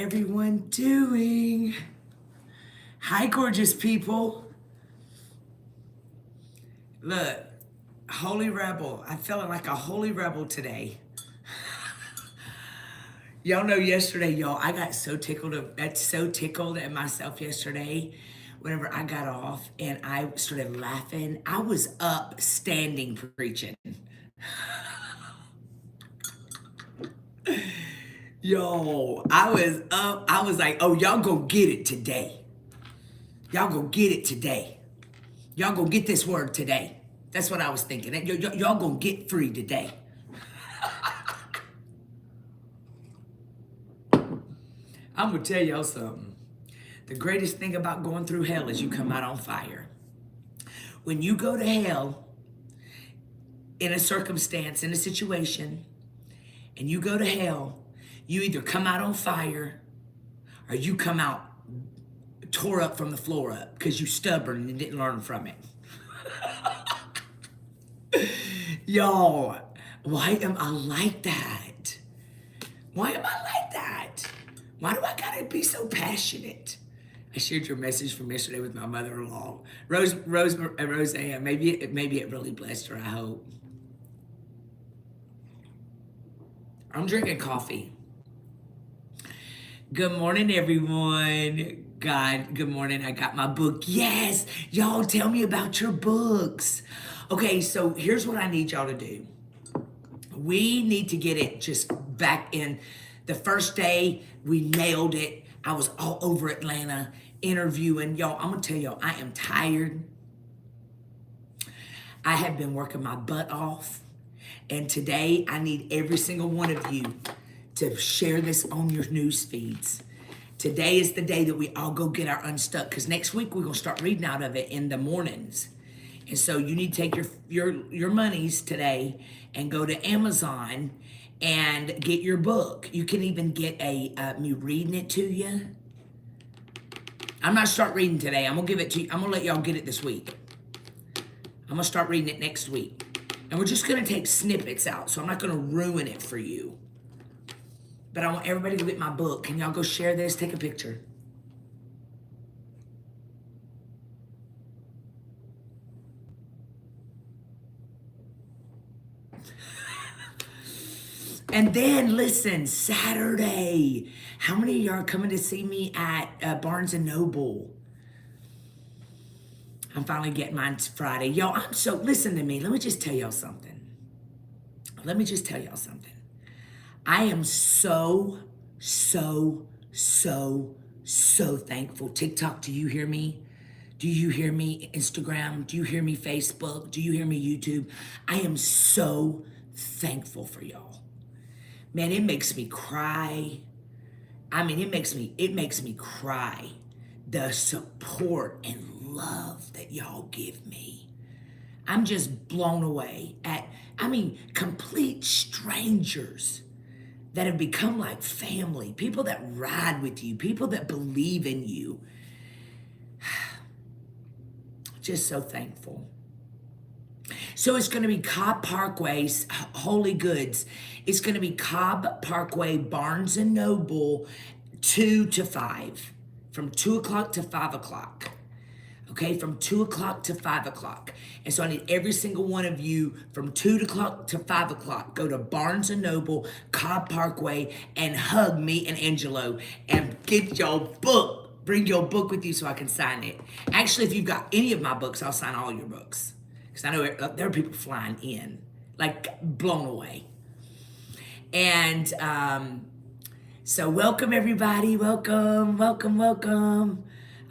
everyone doing? Hi, gorgeous people. Look, holy rebel. I'm feeling like a holy rebel today. Y'all know yesterday, I got so tickled at myself yesterday whenever I got off and I started laughing. I was up standing preaching. I was up. I was like, oh, y'all go get it today. Y'all go get it today. Y'all go get this word today. That's what I was thinking. Y'all gonna get free today. I'm gonna tell y'all something. The greatest thing about going through hell is you come out on fire. When you go to hell in a circumstance, in a situation, and you go to hell, you either come out on fire or you come out tore up from the floor up because you stubborn and didn't learn from it. Y'all, why am I like that? Why am I like that? Why do I gotta be so passionate? I shared your message from yesterday with my mother-in-law, Roseanne. Maybe it really blessed her. I hope. I'm drinking coffee. Good morning, everyone. God, good morning. I got my book. Yes, y'all tell me about your books. Okay, so here's what I need y'all to do. We need to get it just back in. The first day, we nailed it. I was all over Atlanta interviewing. Y'all, I'm going to tell y'all, I am tired. I have been working my butt off. And today, I need every single one of you to share this on your news feeds. Today is the day that we all go get our unstuck, because next week we're going to start reading out of it in the mornings. And so you need to take your monies today and go to Amazon and get your book. You can even get me reading it to you. I'm not start reading today. I'm going to give it to you. I'm going to let y'all get it this week. I'm going to start reading it next week. And we're just going to take snippets out, so I'm not going to ruin it for you. But I want everybody to get my book. Can y'all go share this? Take a picture. And then, listen, Saturday. How many of y'all are coming to see me at Barnes & Noble? I'm finally getting mine Friday. Y'all, listen to me. Let me just tell y'all something. I am so thankful. TikTok, do you hear me? Do you hear me? Instagram, do you hear me? Facebook, do you hear me? YouTube? I am so thankful for y'all. Man, it makes me cry. I mean, it makes me cry. The support and love that y'all give me. I'm just blown away at, complete strangers that have become like family, people that ride with you, people that believe in you. Just so thankful. So it's going to be Cobb Parkway, Holy Goods. It's going to be Cobb Parkway, Barnes & Noble, 2 to 5, from 2 o'clock to 5 o'clock. Okay, from 2 o'clock to 5 o'clock. And so I need every single one of you from 2 o'clock to 5 o'clock. Go to Barnes & Noble, Cobb Parkway, and hug me and Angelo and get your book. Bring your book with you so I can sign it. Actually, if you've got any of my books, I'll sign all your books. Because I know there are people flying in, like blown away. And so welcome, everybody. Welcome.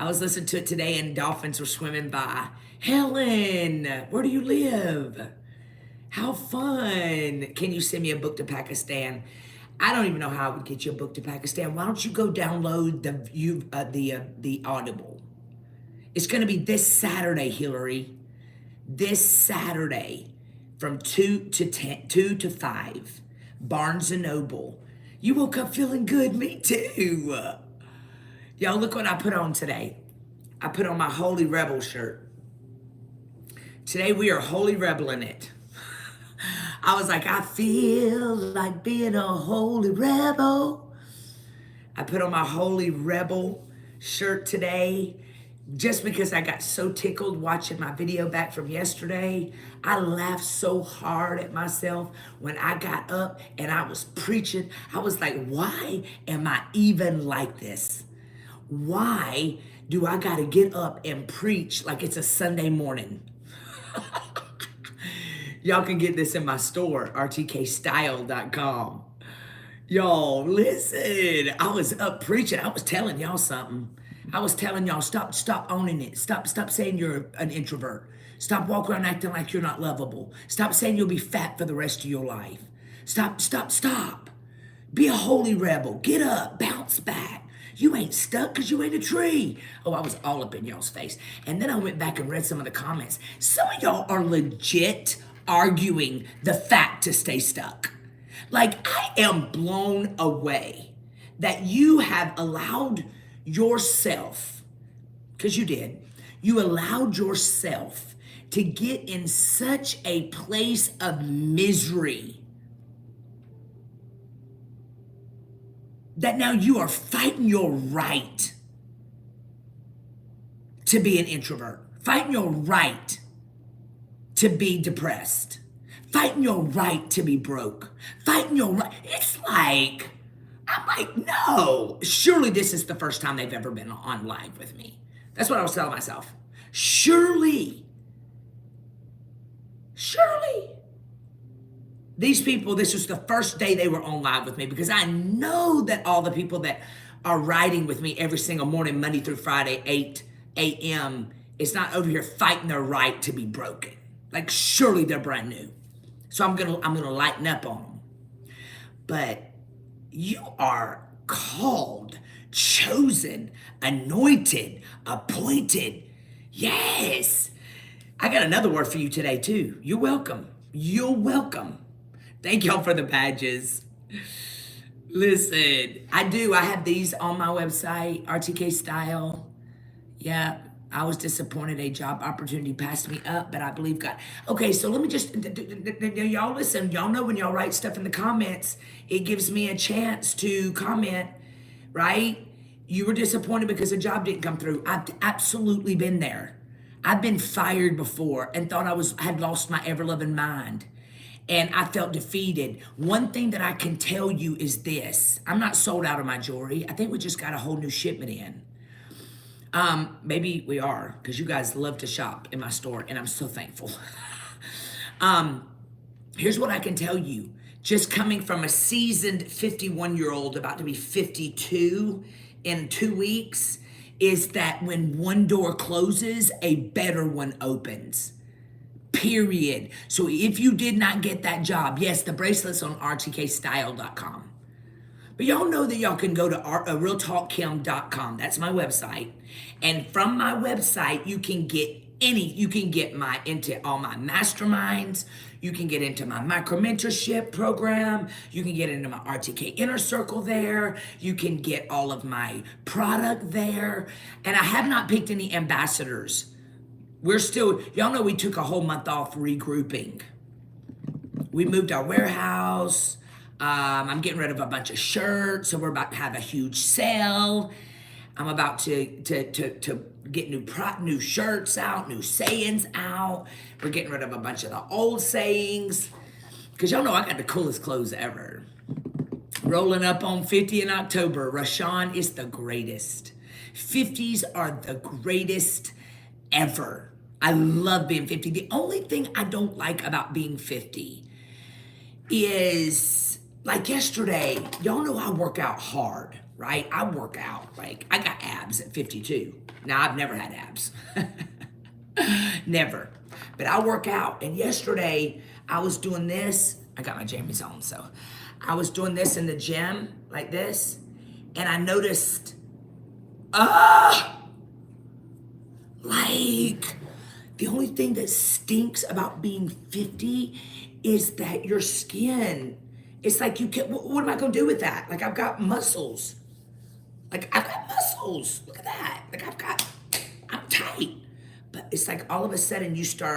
I was listening to it today and dolphins were swimming by. Helen, where do you live? How fun. Can you send me a book to Pakistan? I don't even know how I would get you a book to Pakistan. Why don't you go download the Audible? It's going to be this Saturday, Hillary. This Saturday from 2 to 5. Barnes & Noble. You woke up feeling good. Me too. Y'all, look what I put on today. I put on my Holy Rebel shirt. Today we are Holy Rebelling it. I was like, I feel like being a holy rebel. I put on my Holy Rebel shirt today just because I got so tickled watching my video back from yesterday. I laughed so hard at myself when I got up and I was preaching. I was like, why am I even like this? Why do I got to get up and preach like it's a Sunday morning? Y'all can get this in my store, rtkstyle.com. Y'all, listen. I was up preaching. I was telling y'all something. I was telling y'all, stop owning it. Stop saying you're an introvert. Stop walking around acting like you're not lovable. Stop saying you'll be fat for the rest of your life. Stop. Be a holy rebel. Get up, bounce back. You ain't stuck because you ain't a tree. Oh, I was all up in y'all's face. And then I went back and read some of the comments. Some of y'all are legit arguing the fact to stay stuck. Like, I am blown away that you have allowed yourself, because you allowed yourself to get in such a place of misery that now you are fighting your right to be an introvert, fighting your right to be depressed, fighting your right to be broke, fighting your right. It's like, I'm like, no, surely this is the first time they've ever been on live with me. That's what I was telling myself. Surely. These people, this was the first day they were on live with me, because I know that all the people that are riding with me every single morning, Monday through Friday, 8 a.m., it's not over here fighting their right to be broken. Like, surely they're brand new. So I'm gonna lighten up on them. But you are called, chosen, anointed, appointed. Yes. I got another word for you today too. You're welcome. You're welcome. Thank y'all for the badges. Listen, I have these on my website, RTK Style. Yeah, I was disappointed a job opportunity passed me up, but I believe God. Okay, so let me just, y'all listen. Y'all know when y'all write stuff in the comments, it gives me a chance to comment, right? You were disappointed because a job didn't come through. I've absolutely been there. I've been fired before and thought I had lost my ever-loving mind. And I felt defeated. One thing that I can tell you is this. I'm not sold out of my jewelry. I think we just got a whole new shipment in. Maybe we are, because you guys love to shop in my store, and I'm so thankful. Here's what I can tell you. Just coming from a seasoned 51-year-old about to be 52 in 2 weeks, is that when one door closes, a better one opens. Period. So if you did not get that job, yes, the bracelet's on rtkstyle.com. But y'all know that y'all can go to realtalkkim.com. That's my website. And from my website, you can get into all my masterminds. You can get into my micro mentorship program. You can get into my RTK inner circle there. You can get all of my product there. And I have not picked any ambassadors. Y'all know we took a whole month off regrouping. We moved our warehouse. I'm getting rid of a bunch of shirts, so we're about to have a huge sale. I'm about to get new shirts out, new sayings out. We're getting rid of a bunch of the old sayings, because y'all know I got the coolest clothes ever. Rolling up on 50 in October. Rashawn is the greatest. 50s are the greatest ever. I love being 50. The only thing I don't like about being 50 is, like yesterday, y'all know I work out hard, right? I work out. Like, I got abs at 52. Now, I've never had abs. Never. But I work out. And yesterday, I was doing this. I got my jammies on, so. I was doing this in the gym, like this. And I noticed, like, the only thing that stinks about being 50 is that your skin, it's like you can't, what am I gonna do with that? Like, I've got muscles. Look at that. I'm tight. But it's like all of a sudden you just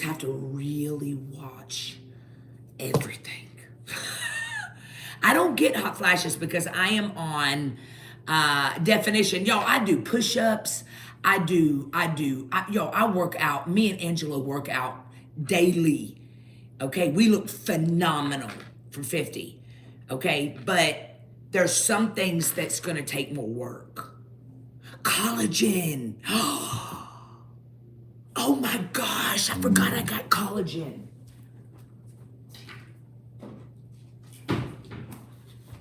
have to really watch everything. I don't get hot flashes because I am on definition. Y'all, I do push-ups. I work out. Me and Angela work out daily. Okay, we look phenomenal for 50. Okay, but there's some things that's gonna take more work. Collagen. Oh my gosh, I forgot I got collagen.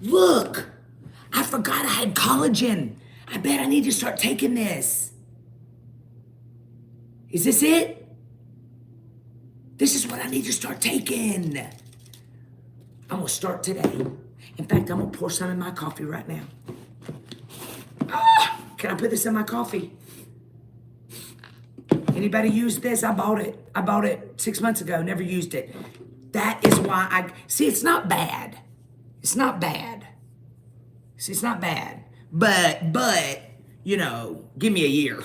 Look, I forgot I had collagen. I bet I need to start taking this. Is this it? This is what I need to start taking. I'm gonna start today. In fact, I'm gonna pour some in my coffee right now. Can I put this in my coffee? Anybody use this? I bought it. I bought it 6 months ago, never used it. That is why see, it's not bad. It's not bad. See, it's not bad. But, you know, give me a year.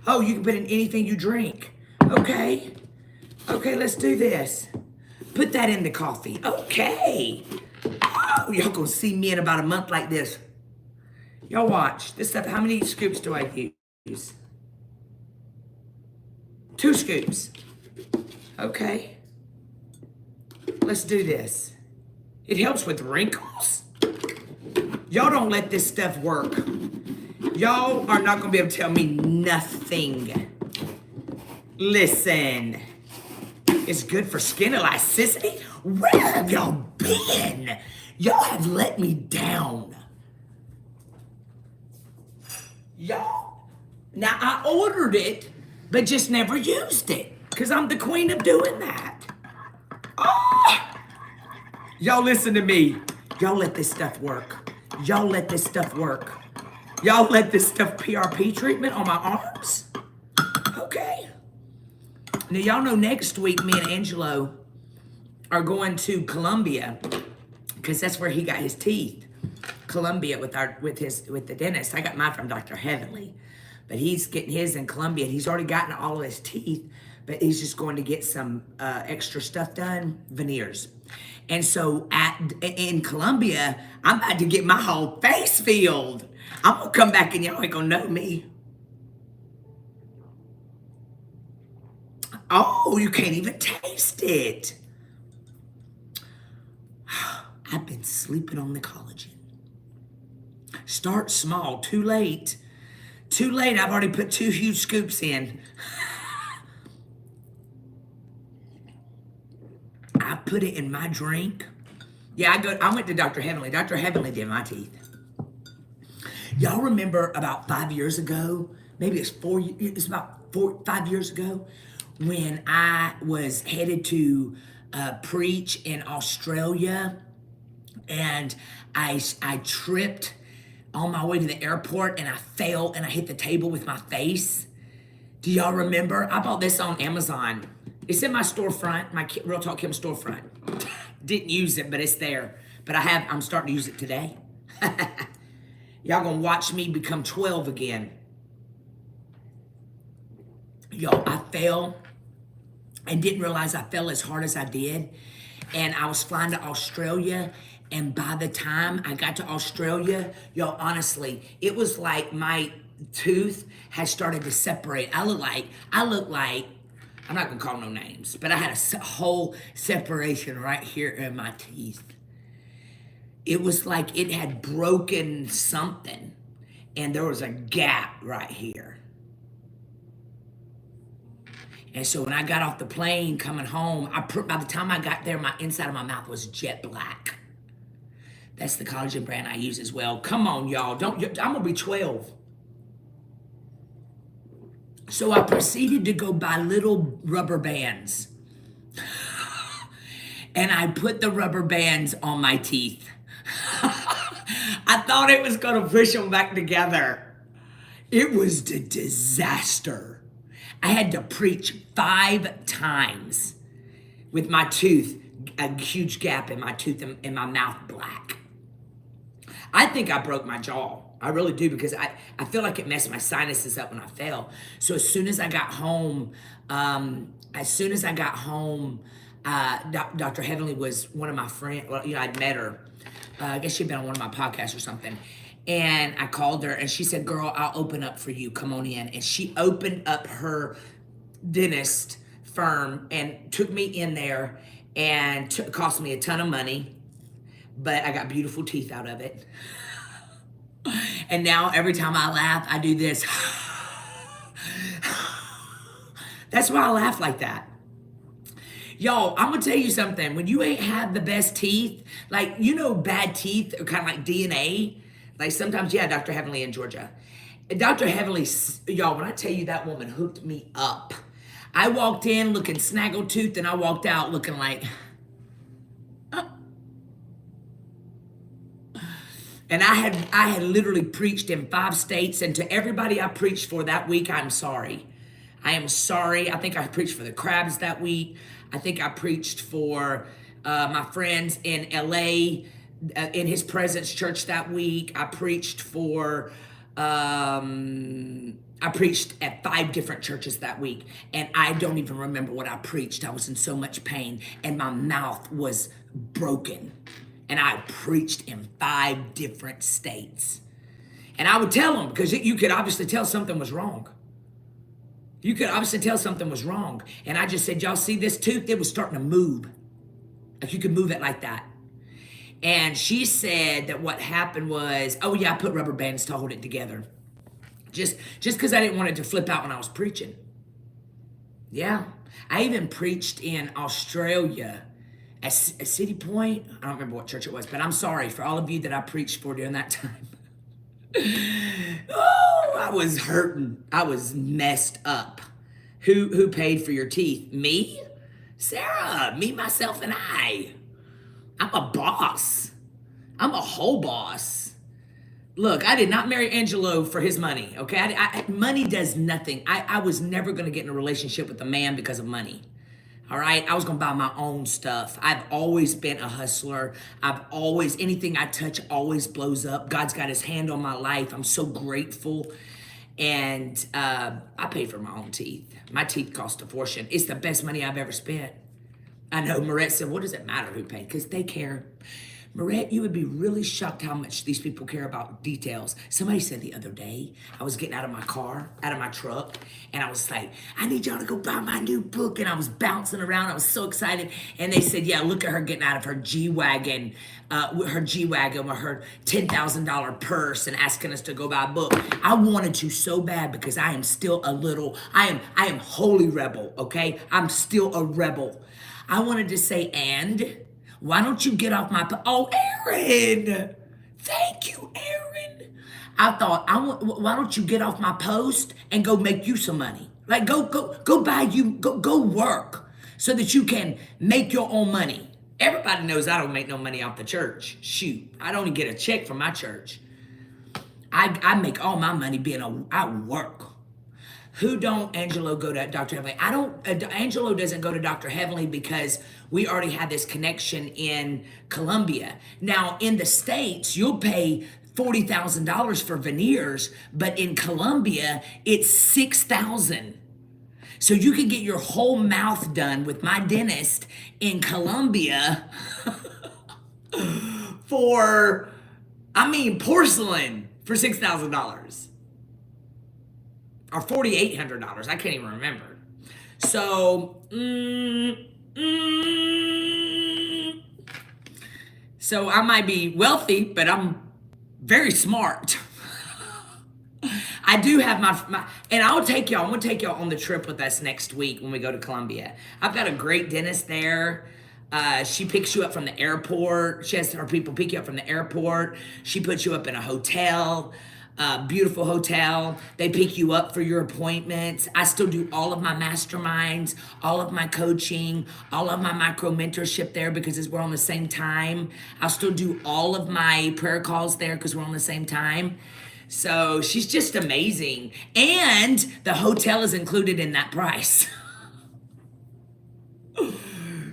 Oh, you can put in anything you drink. Okay. Okay, let's do this. Put that in the coffee. Okay. Oh, y'all gonna see me in about a month like this. Y'all watch. This stuff, how many scoops do I use? 2 scoops. Okay. Let's do this. It helps with wrinkles. Y'all don't let this stuff work. Y'all are not gonna be able to tell me nothing. Listen, it's good for skin elasticity. Where have y'all been? Y'all have let me down. Y'all, now I ordered it, but just never used it, because I'm the queen of doing that. Oh! Y'all listen to me. Y'all let this stuff work. Y'all let this stuff work. Y'all let this stuff PRP treatment on my arms? Okay. Now y'all know next week me and Angelo are going to Colombia, because that's where he got his teeth. Colombia with the dentist. I got mine from Dr. Heavenly, but he's getting his in Colombia. He's already gotten all of his teeth, but he's just going to get some extra stuff done, veneers. And so in Colombia, I'm about to get my whole face filled. I'm gonna come back and y'all ain't gonna know me. Oh, you can't even taste it. I've been sleeping on the collagen. Start small, too late. Too late, I've already put 2 huge scoops in. I put it in my drink. Yeah, I went to Dr. Heavenly. Dr. Heavenly did my teeth. Y'all remember about 5 years ago, maybe it's about 5 years ago, when I was headed to preach in Australia, and I tripped on my way to the airport, and I fell and I hit the table with my face. Do y'all remember? I bought this on Amazon. It's in my storefront, my Real Talk Kim storefront. Didn't use it, but it's there. But I'm starting to use it today. Y'all gonna watch me become 12 again. Y'all, I fell and didn't realize I fell as hard as I did. And I was flying to Australia, and by the time I got to Australia, y'all, honestly, it was like my tooth had started to separate. I look like, I'm not gonna call no names, but I had a whole separation right here in my teeth. It was like it had broken something, and there was a gap right here. And so when I got off the plane coming home, by the time I got there, my inside of my mouth was jet black. That's the collagen brand I use as well. Come on, y'all. I'm gonna be 12. So I proceeded to go buy little rubber bands. And I put the rubber bands on my teeth. I thought it was gonna push them back together. It was a disaster. I had to preach 5 times with my tooth, a huge gap in my tooth and my mouth black. I think I broke my jaw. I really do, because I feel like it messed my sinuses up when I fell. So as soon as I got home, Dr. Heavenly was one of my friends. Well, I'd met her. I guess she'd been on one of my podcasts or something. And I called her and she said, girl, I'll open up for you. Come on in. And she opened up her dentist firm and took me in there, and cost me a ton of money, but I got beautiful teeth out of it. And now every time I laugh, I do this. That's why I laugh like that. Y'all, I'm gonna tell you something. When you ain't had the best teeth, like, bad teeth are kind of like DNA. Like sometimes, yeah, Dr. Heavenly in Georgia. Dr. Heavenly, y'all, when I tell you that woman hooked me up. I walked in looking snaggletooth and I walked out looking like, and I had literally preached in 5 states, and to everybody I preached for that week, I'm sorry. I am sorry. I think I preached for the Crabs that week. I think I preached for my friends in LA in His Presence Church that week. I preached at 5 different churches that week, and I don't even remember what I preached. I was in so much pain, and my mouth was broken. And I preached in 5 different states. And I would tell them, because you could obviously tell something was wrong. You could obviously tell something was wrong. And I just said, y'all see this tooth? It was starting to move. Like you could move it like that. And she said that what happened was, oh yeah, I put rubber bands to hold it together. Just because I didn't want it to flip out when I was preaching. Yeah. I even preached in Australia at City Point. I don't remember what church it was, but I'm sorry for all of you that I preached for during that time. Oh, I was hurting. I was messed up. Who paid for your teeth? Me? Sarah, me, myself, and I. I'm a boss. I'm a whole boss. Look, I did not marry Angelo for his money, okay? Money does nothing. I was never going to get in a relationship with a man because of money. All right, I was gonna buy my own stuff. I've always been a hustler. Anything I touch always blows up. God's got His hand on my life. I'm so grateful. And I pay for my own teeth. My teeth cost a fortune. It's the best money I've ever spent. I know, Marette said, what does it matter who paid? Because they care. Marette, you would be really shocked how much these people care about details. Somebody said the other day, I was getting out of my truck, and I was like, I need y'all to go buy my new book. And I was bouncing around. I was so excited. And they said, yeah, look at her getting out of her G-Wagon, with her $10,000 purse and asking us to go buy a book. I wanted to so bad because I am still I am holy rebel, okay? I'm still a rebel. I wanted to say, and why don't you get off my... Oh, Aaron! Thank you, Aaron. I thought, why don't you get off my post and go make you some money? Like, go work so that you can make your own money. Everybody knows I don't make no money off the church. Shoot, I don't even get a check from my church. I make all my money I work. Who don't Angelo go to Dr. Heavenly? Angelo doesn't go to Dr. Heavenly because we already had this connection in Colombia. Now, in the States, you'll pay $40,000 for veneers, but in Colombia, it's $6,000. So you can get your whole mouth done with my dentist in Colombia for, porcelain for $6,000. Or $4,800. I can't even remember. So, so I might be wealthy, but I'm very smart. I do have my and I'm gonna take y'all on the trip with us next week when we go to Colombia. I've got a great dentist there. She picks you up from the airport. She has her people pick you up from the airport. She puts you up in a hotel. Beautiful hotel. They pick you up for your appointments. I still do all of my masterminds, all of my coaching, all of my micro mentorship there because we're on the same time. I'll still do all of my prayer calls there because we're on the same time. So she's just amazing. And the hotel is included in that price.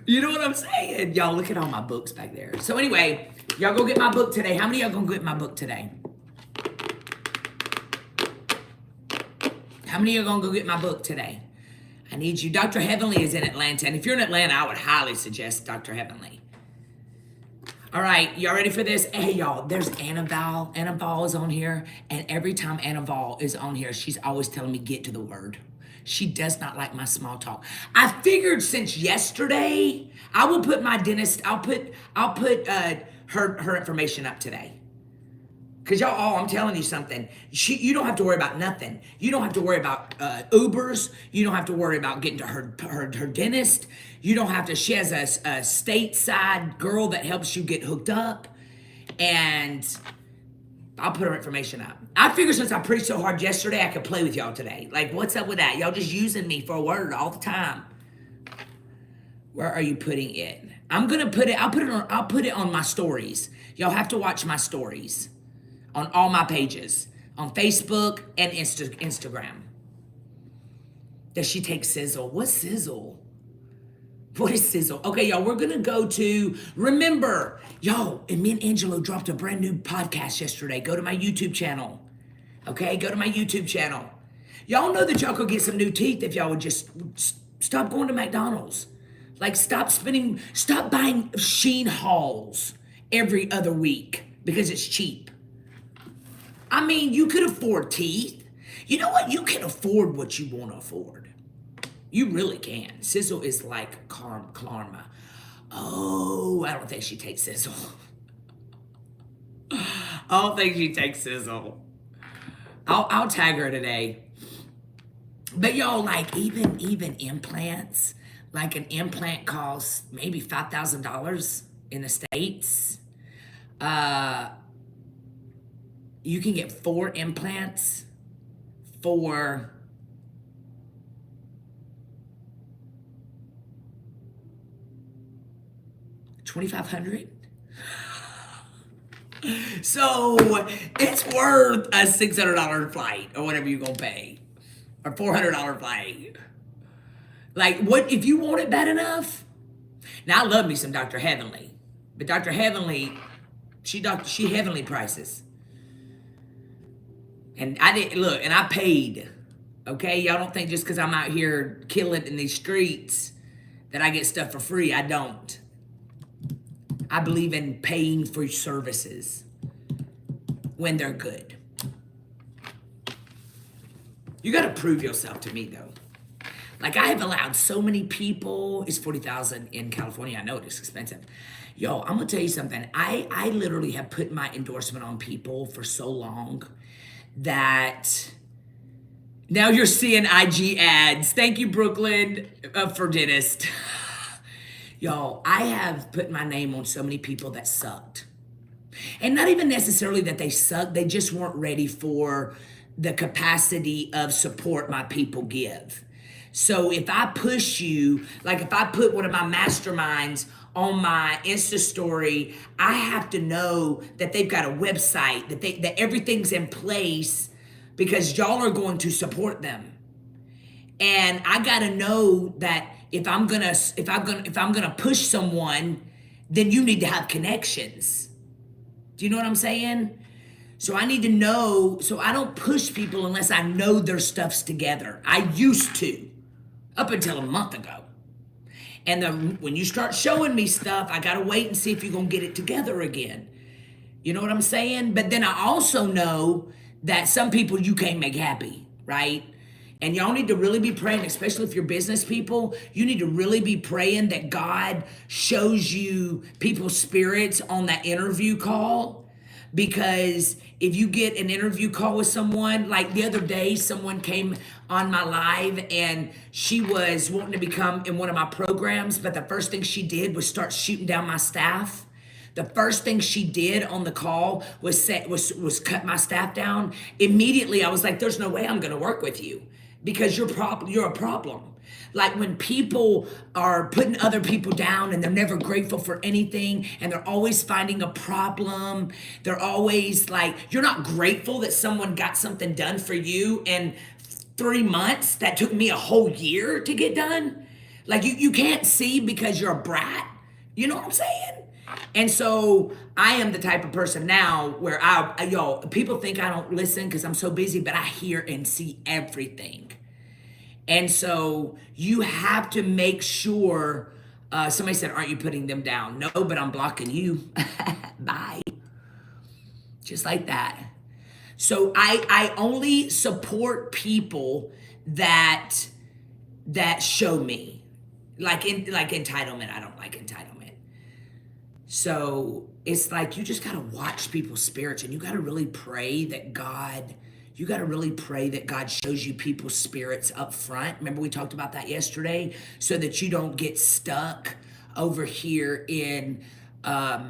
You know what I'm saying? Y'all look at all my books back there. So anyway, y'all go get my book today. How many of y'all gonna get my book today? How many of y'all gonna go get my book today? I need you. Dr. Heavenly is in Atlanta. And if you're in Atlanta, I would highly suggest Dr. Heavenly. All right, y'all ready for this? Hey, y'all, there's Annabelle. Annabelle is on here. And every time Annabelle is on here, she's always telling me, get to the word. She does not like my small talk. I figured since yesterday, I will put my dentist, I'll put her information up today. Because y'all, I'm telling you something. You don't have to worry about nothing. You don't have to worry about Ubers. You don't have to worry about getting to her dentist. You don't have to, she has a stateside girl that helps you get hooked up. And I'll put her information up. I figured since I preached so hard yesterday, I could play with y'all today. Like, what's up with that? Y'all just using me for a word all the time. Where are you putting it? I'm gonna put it, I'll put it on my stories. Y'all have to watch my stories on all my pages, on Facebook and Instagram. Does she take sizzle? What's sizzle? What is sizzle? Okay, y'all, we're gonna go to, remember, y'all, and me and Angelo dropped a brand new podcast yesterday. Go to my YouTube channel. Okay, go to my YouTube channel. Y'all know that y'all could get some new teeth if y'all would just stop going to McDonald's. Like, stop buying Sheen hauls every other week because it's cheap. I mean, you could afford teeth. You know what? You can afford what you want to afford. You really can. Sizzle is like karma. Oh, I don't think she takes sizzle. I don't think she takes sizzle. I'll tag her today. But y'all, like even implants, like an implant costs maybe $5,000 in the States. You can get 4 implants for $2,500. So it's worth a $600 flight or whatever you're gonna pay, or $400 flight. Like, what if you want it bad enough? Now, I love me some Dr. Heavenly, but Dr. Heavenly, she heavenly prices. And I didn't look, and I paid. Okay, y'all don't think just because I'm out here killing in these streets that I get stuff for free. I don't. I believe in paying for services when they're good. You got to prove yourself to me, though. Like, I have allowed so many people. It's $40,000 in California. I know it's expensive. Yo, I'm gonna tell you something. I literally have put my endorsement on people for so long that now you're seeing IG ads. Thank you, Brooklyn, for dentist. Y'all, I have put my name on so many people that sucked. And not even necessarily that they sucked, they just weren't ready for the capacity of support my people give. So if I push you, like if I put one of my masterminds on my Insta story, I have to know that they've got a website, that everything's in place because y'all are going to support them. And I gotta know that if I'm gonna push someone, then you need to have connections. Do you know what I'm saying? So I need to know, so I don't push people unless I know their stuff's together. I used to, up until a month ago. And then when you start showing me stuff, I gotta wait and see if you're gonna get it together again. You know what I'm saying? But then I also know that some people you can't make happy, right? And y'all need to really be praying, especially if you're business people, you need to really be praying that God shows you people's spirits on that interview call. Because if you get an interview call with someone, like the other day, someone came on my live and she was wanting to become in one of my programs, but the first thing she did was start shooting down my staff. The first thing she did on the call was cut my staff down. Immediately, I was like, there's no way I'm gonna work with you because you're a problem. Like when people are putting other people down and they're never grateful for anything and they're always finding a problem. They're always like, you're not grateful that someone got something done for you in 3 months that took me a whole year to get done. Like you can't see because you're a brat. You know what I'm saying? And so I am the type of person now where people think I don't listen because I'm so busy, but I hear and see everything. And so you have to make sure, somebody said, aren't you putting them down? No, but I'm blocking you. Bye. Just like that. So I only support people that show me. Like entitlement, I don't like entitlement. So it's like you just gotta watch people's spirits, and you gotta really pray that God shows you people's spirits up front. Remember we talked about that yesterday, so that you don't get stuck over here in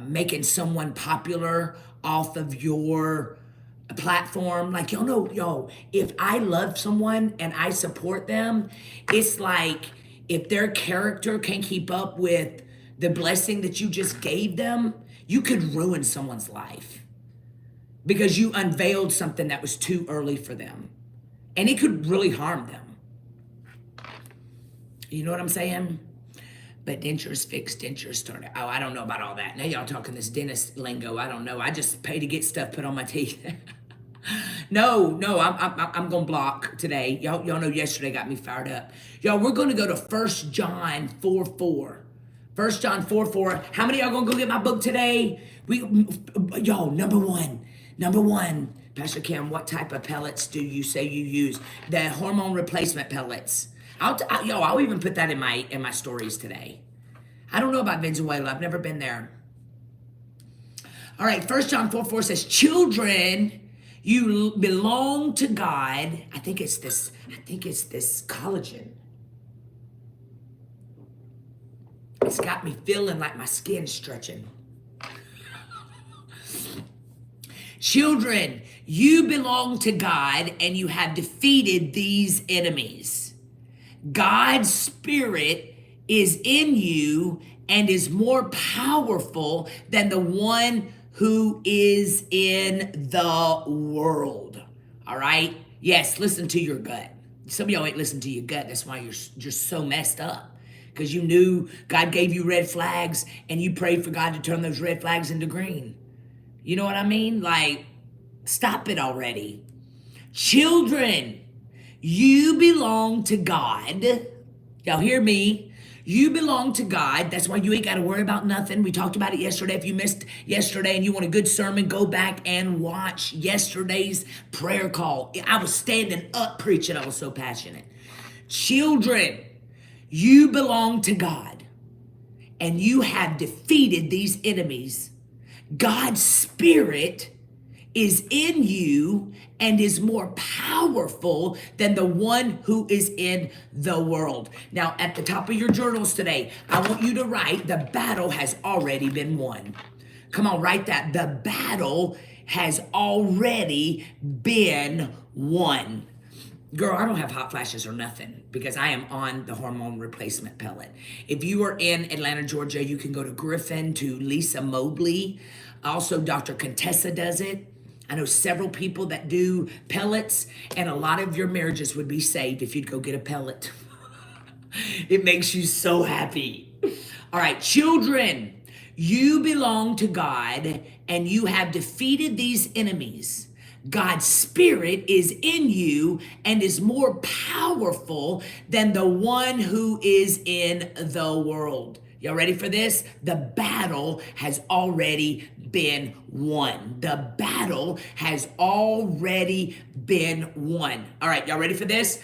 making someone popular off of your platform. Like, if I love someone and I support them, it's like if their character can't keep up with the blessing that you just gave them, you could ruin someone's life because you unveiled something that was too early for them, and it could really harm them. You know what I'm saying? But dentures fixed, dentures started. Oh, I don't know about all that. Now y'all talking this dentist lingo. I don't know. I just pay to get stuff put on my teeth. No, I'm gonna block today. Y'all know yesterday got me fired up. Y'all, we're gonna go to 1 John 4:4. 1 John 4:4. How many of y'all gonna go get my book today? Y'all, number one. Pastor Kim, what type of pellets do you say you use? The hormone replacement pellets. I'll even put that in my stories today. I don't know about Venezuela. I've never been there. All right, 1 John 4:4 says, children, you belong to God. I think it's this collagen. It's got me feeling like my skin's stretching. Children, you belong to God, and you have defeated these enemies. God's Spirit is in you and is more powerful than the one who is in the world. All right? Yes, listen to your gut. Some of y'all ain't listening to your gut. That's why you're so messed up. Because you knew God gave you red flags, and you prayed for God to turn those red flags into green. You know what I mean? Like, stop it already. Children, you belong to God. Y'all hear me? You belong to God. That's why you ain't got to worry about nothing. We talked about it yesterday. If you missed yesterday and you want a good sermon, go back and watch yesterday's prayer call. I was standing up preaching. I was so passionate. Children, you belong to God, and you have defeated these enemies. God's Spirit is in you and is more powerful than the one who is in the world. Now, at the top of your journals today, I want you to write, the battle has already been won. Come on, write that. The battle has already been won. Girl, I don't have hot flashes or nothing because I am on the hormone replacement pellet. If you are in Atlanta, Georgia, you can go to Griffin, to Lisa Mobley. Also, Dr. Contessa does it. I know several people that do pellets, and a lot of your marriages would be saved if you'd go get a pellet. It makes you so happy. All right, children, you belong to God, and you have defeated these enemies. God's Spirit is in you and is more powerful than the one who is in the world. Y'all ready for this? The battle has already been won. The battle has already been won. All right, y'all ready for this?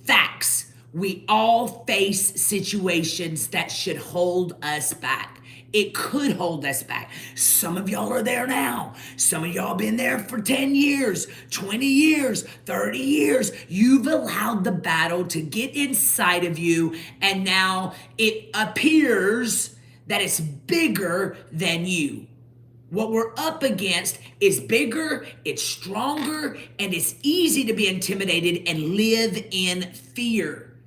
Facts. We all face situations that should hold us back. It could hold us back. Some of y'all are there now. Some of y'all been there for 10 years, 20 years, 30 years. You've allowed the battle to get inside of you, and now it appears that it's bigger than you. What we're up against is bigger, it's stronger, and it's easy to be intimidated and live in fear.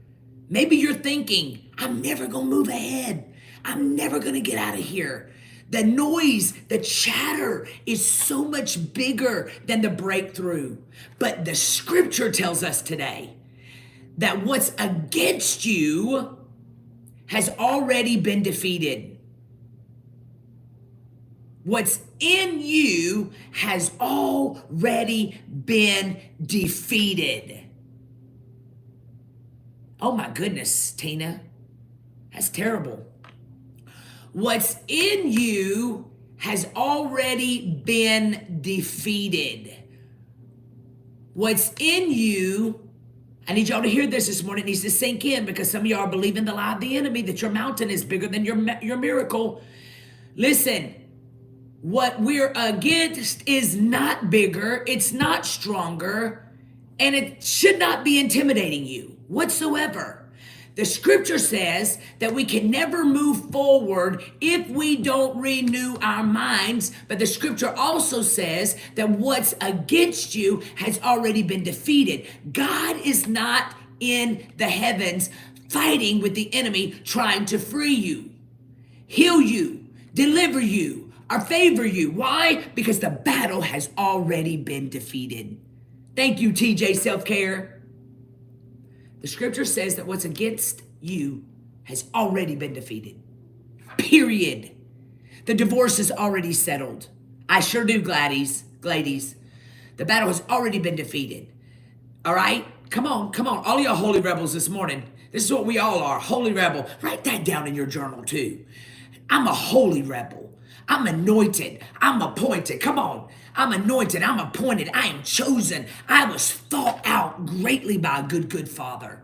Maybe you're thinking, I'm never gonna move ahead. I'm never gonna get out of here. The noise, the chatter is so much bigger than the breakthrough. But the scripture tells us today that what's against you has already been defeated. What's in you has already been defeated. Oh my goodness, Tina. That's terrible. What's in you has already been defeated. What's in you, I need y'all to hear this morning. It needs to sink in because some of y'all are believing the lie of the enemy that your mountain is bigger than your miracle. Listen, what we're against is not bigger, it's not stronger, and it should not be intimidating you whatsoever. The scripture says that we can never move forward if we don't renew our minds. But the scripture also says that what's against you has already been defeated. God is not in the heavens fighting with the enemy, trying to free you, heal you, deliver you, or favor you. Why? Because the battle has already been defeated. Thank you, TJ Self-Care. The scripture says that what's against you has already been defeated. Period. The divorce is already settled. I sure do, Gladys. The battle has already been defeated. All right? Come on. All y'all holy rebels this morning. This is what we all are, holy rebel. Write that down in your journal too. I'm a holy rebel. I'm anointed. I'm appointed. Come on. I'm anointed. I'm appointed. I am chosen. I was thought out greatly by a good Father.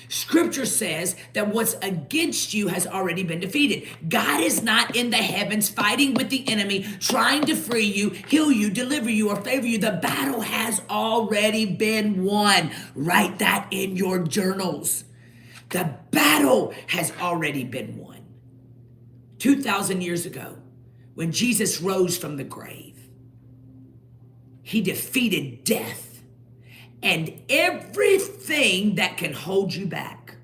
Scripture says that what's against you has already been defeated. God is not in the heavens fighting with the enemy, trying to free you, heal you, deliver you, or favor you. The battle has already been won. Write that in your journals. The battle has already been won. 2,000 years ago, when Jesus rose from the grave, he defeated death and everything that can hold you back.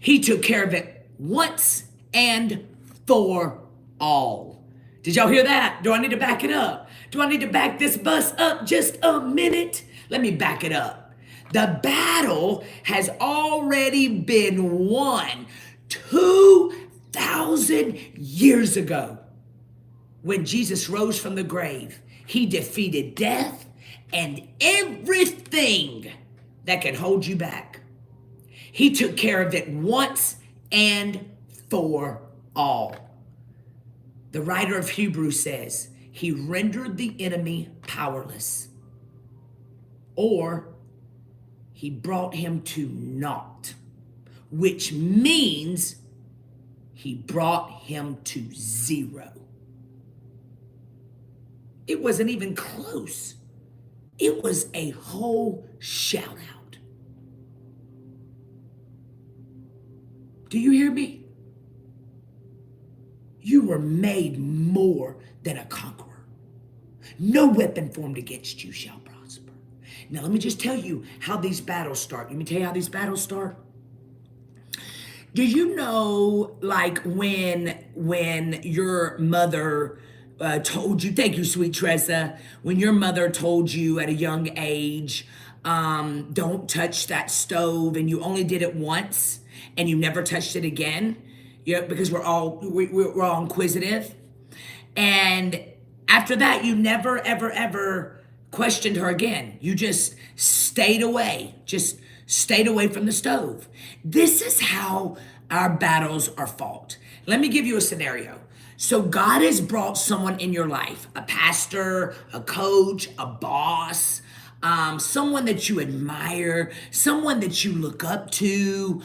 He took care of it once and for all. Did y'all hear that? Do I need to back it up? Do I need to back this bus up just a minute? Let me back it up. The battle has already been won 2,000 years ago. When Jesus rose from the grave, he defeated death and everything that can hold you back. He took care of it once and for all. The writer of Hebrews says he rendered the enemy powerless, or he brought him to naught, which means he brought him to zero. It wasn't even close. It was a whole shout out. Do you hear me? You were made more than a conqueror. No weapon formed against you shall prosper. Now let me just tell you how these battles start. Let me tell you how these battles start. Do you know, like when your mother told you, thank you, sweet Tressa, when your mother told you at a young age, don't touch that stove, and you only did it once and you never touched it again, because we're all inquisitive. And after that, you never, ever questioned her again. You just stayed away from the stove. This is how our battles are fought. Let me give you a scenario. So God has brought someone in your life, a pastor, a coach, a boss, someone that you admire, someone that you look up to,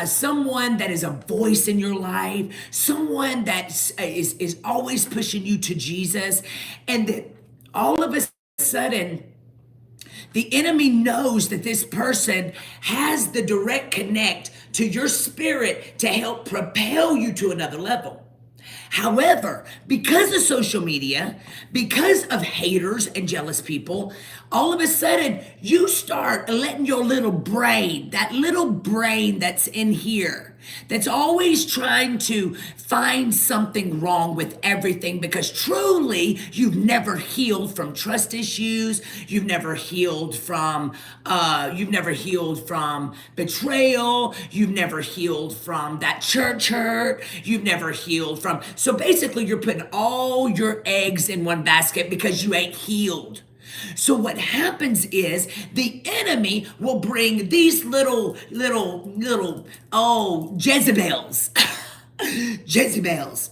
someone that is a voice in your life, someone that is always pushing you to Jesus. And that all of a sudden, the enemy knows that this person has the direct connect to your spirit to help propel you to another level. However, because of social media, because of haters and jealous people, all of a sudden you start letting your little brain, that little brain that's in here, that's always trying to find something wrong with everything, because truly you've never healed from trust issues, you've never healed from betrayal, you've never healed from that church hurt, you've never healed from, so basically you're putting all your eggs in one basket because you ain't healed. So what happens is the enemy will bring these little Jezebels. Jezebels.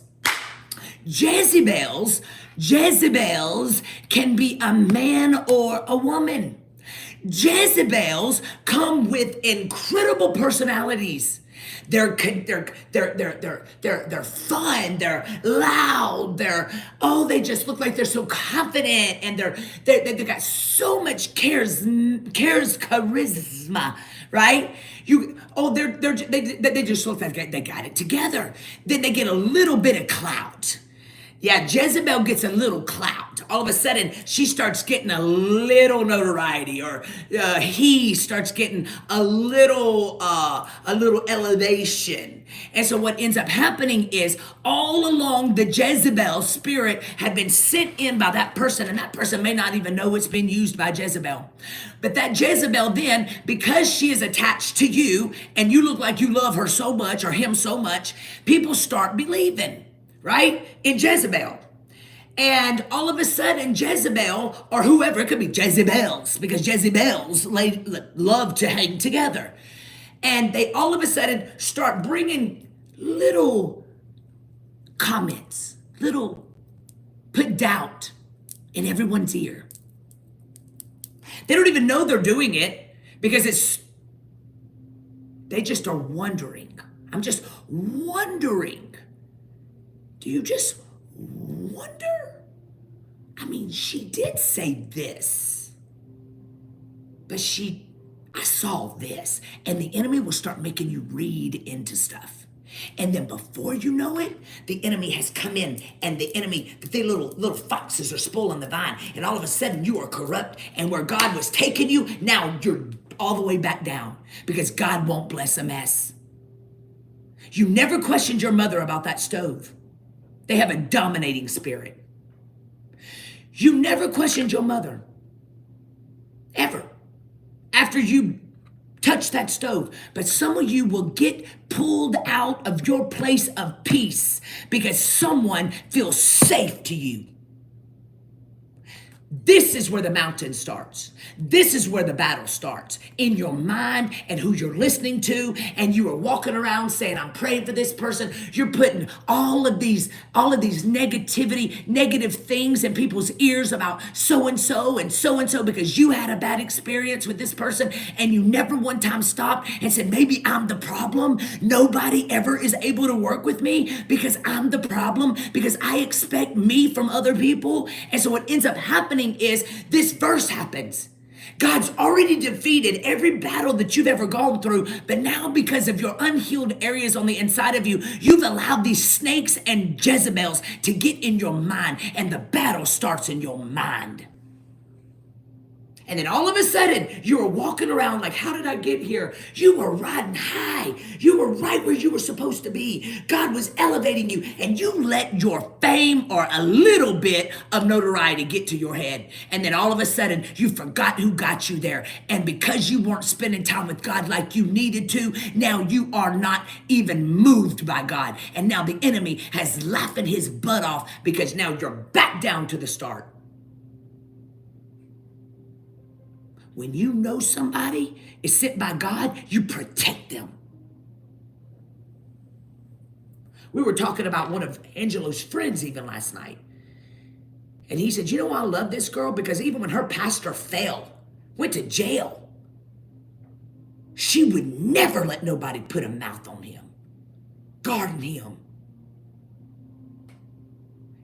Jezebels, Jezebels can be a man or a woman. Jezebels come with incredible personalities. They're fun. They're loud. They just look like they're so confident, and they got so much charisma, right? They just look like they got it together. Then they get a little bit of clout. Yeah, Jezebel gets a little clout. All of a sudden, she starts getting a little notoriety, or he starts getting a little elevation. And so what ends up happening is all along the Jezebel spirit had been sent in by that person, and that person may not even know it's been used by Jezebel. But that Jezebel then, because she is attached to you, and you look like you love her so much or him so much, people start believing. Right? In Jezebel. And all of a sudden, Jezebel, or whoever, it could be Jezebels, because Jezebels love to hang together. And they all of a sudden start bringing little comments, put doubt in everyone's ear. They don't even know they're doing it, because they just are wondering. I'm just wondering. Do you just wonder? I mean, she did say this, but I saw this. And the enemy will start making you read into stuff. And then before you know it, the enemy has come in, and the little foxes are spoiling the vine. And all of a sudden you are corrupt, and where God was taking you, now you're all the way back down, because God won't bless a mess. You never questioned your mother about that stove. They have a dominating spirit. You never questioned your mother, ever, after you touch that stove. But some of you will get pulled out of your place of peace because someone feels safe to you. This is where the mountain starts. This is where the battle starts, in your mind and who you're listening to. And you are walking around saying, I'm praying for this person. You're putting all of these negative things in people's ears about so-and-so and so-and-so, because you had a bad experience with this person, and you never one time stopped and said, maybe I'm the problem. Nobody ever is able to work with me because I'm the problem, because I expect me from other people. And so what ends up happening is this verse happens. God's already defeated every battle that you've ever gone through, but now because of your unhealed areas on the inside of you, you've allowed these snakes and Jezebels to get in your mind, and the battle starts in your mind. And then all of a sudden, you were walking around like, how did I get here? You were riding high. You were right where you were supposed to be. God was elevating you, and you let your fame or a little bit of notoriety get to your head. And then all of a sudden, you forgot who got you there. And because you weren't spending time with God like you needed to, now you are not even moved by God. And now the enemy has laughing his butt off, because now you're back down to the start. When you know somebody is sent by God, you protect them. We were talking about one of Angelo's friends even last night. And he said, you know why I love this girl? Because even when her pastor fell, went to jail, she would never let nobody put a mouth on him, guarding him.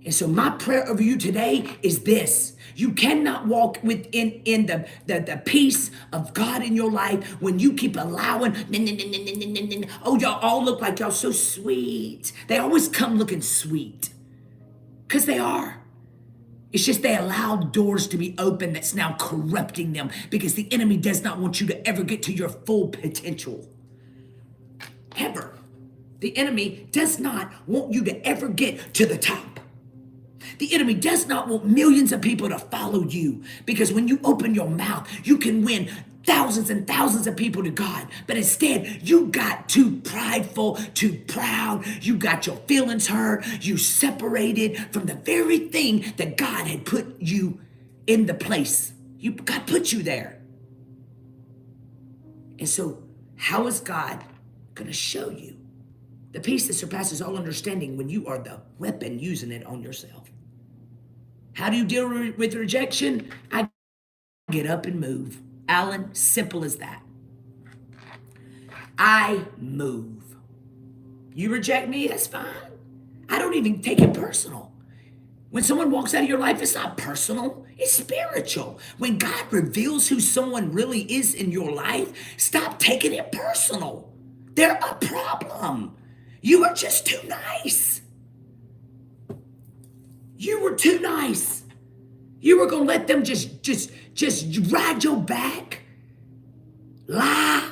And so my prayer over you today is this. You cannot walk within the peace of God in your life when you keep allowing, oh, y'all all look like y'all so sweet. They always come looking sweet, because they are. It's just they allow doors to be open that's now corrupting them, because the enemy does not want you to ever get to your full potential. Ever. The enemy does not want you to ever get to the top. The enemy does not want millions of people to follow you, because when you open your mouth, you can win thousands and thousands of people to God. But instead, you got too prideful, too proud. You got your feelings hurt. You separated from the very thing that God had put you in the place. God put you there. And so how is God going to show you the peace that surpasses all understanding when you are the weapon using it on yourself? How do you deal with rejection? I get up and move. Alan, simple as that. I move. You reject me, that's fine. I don't even take it personal. When someone walks out of your life, it's not personal, it's spiritual. When God reveals who someone really is in your life, stop taking it personal. They're a problem. You are just too nice. You were too nice. You were going to let them just ride your back, lie,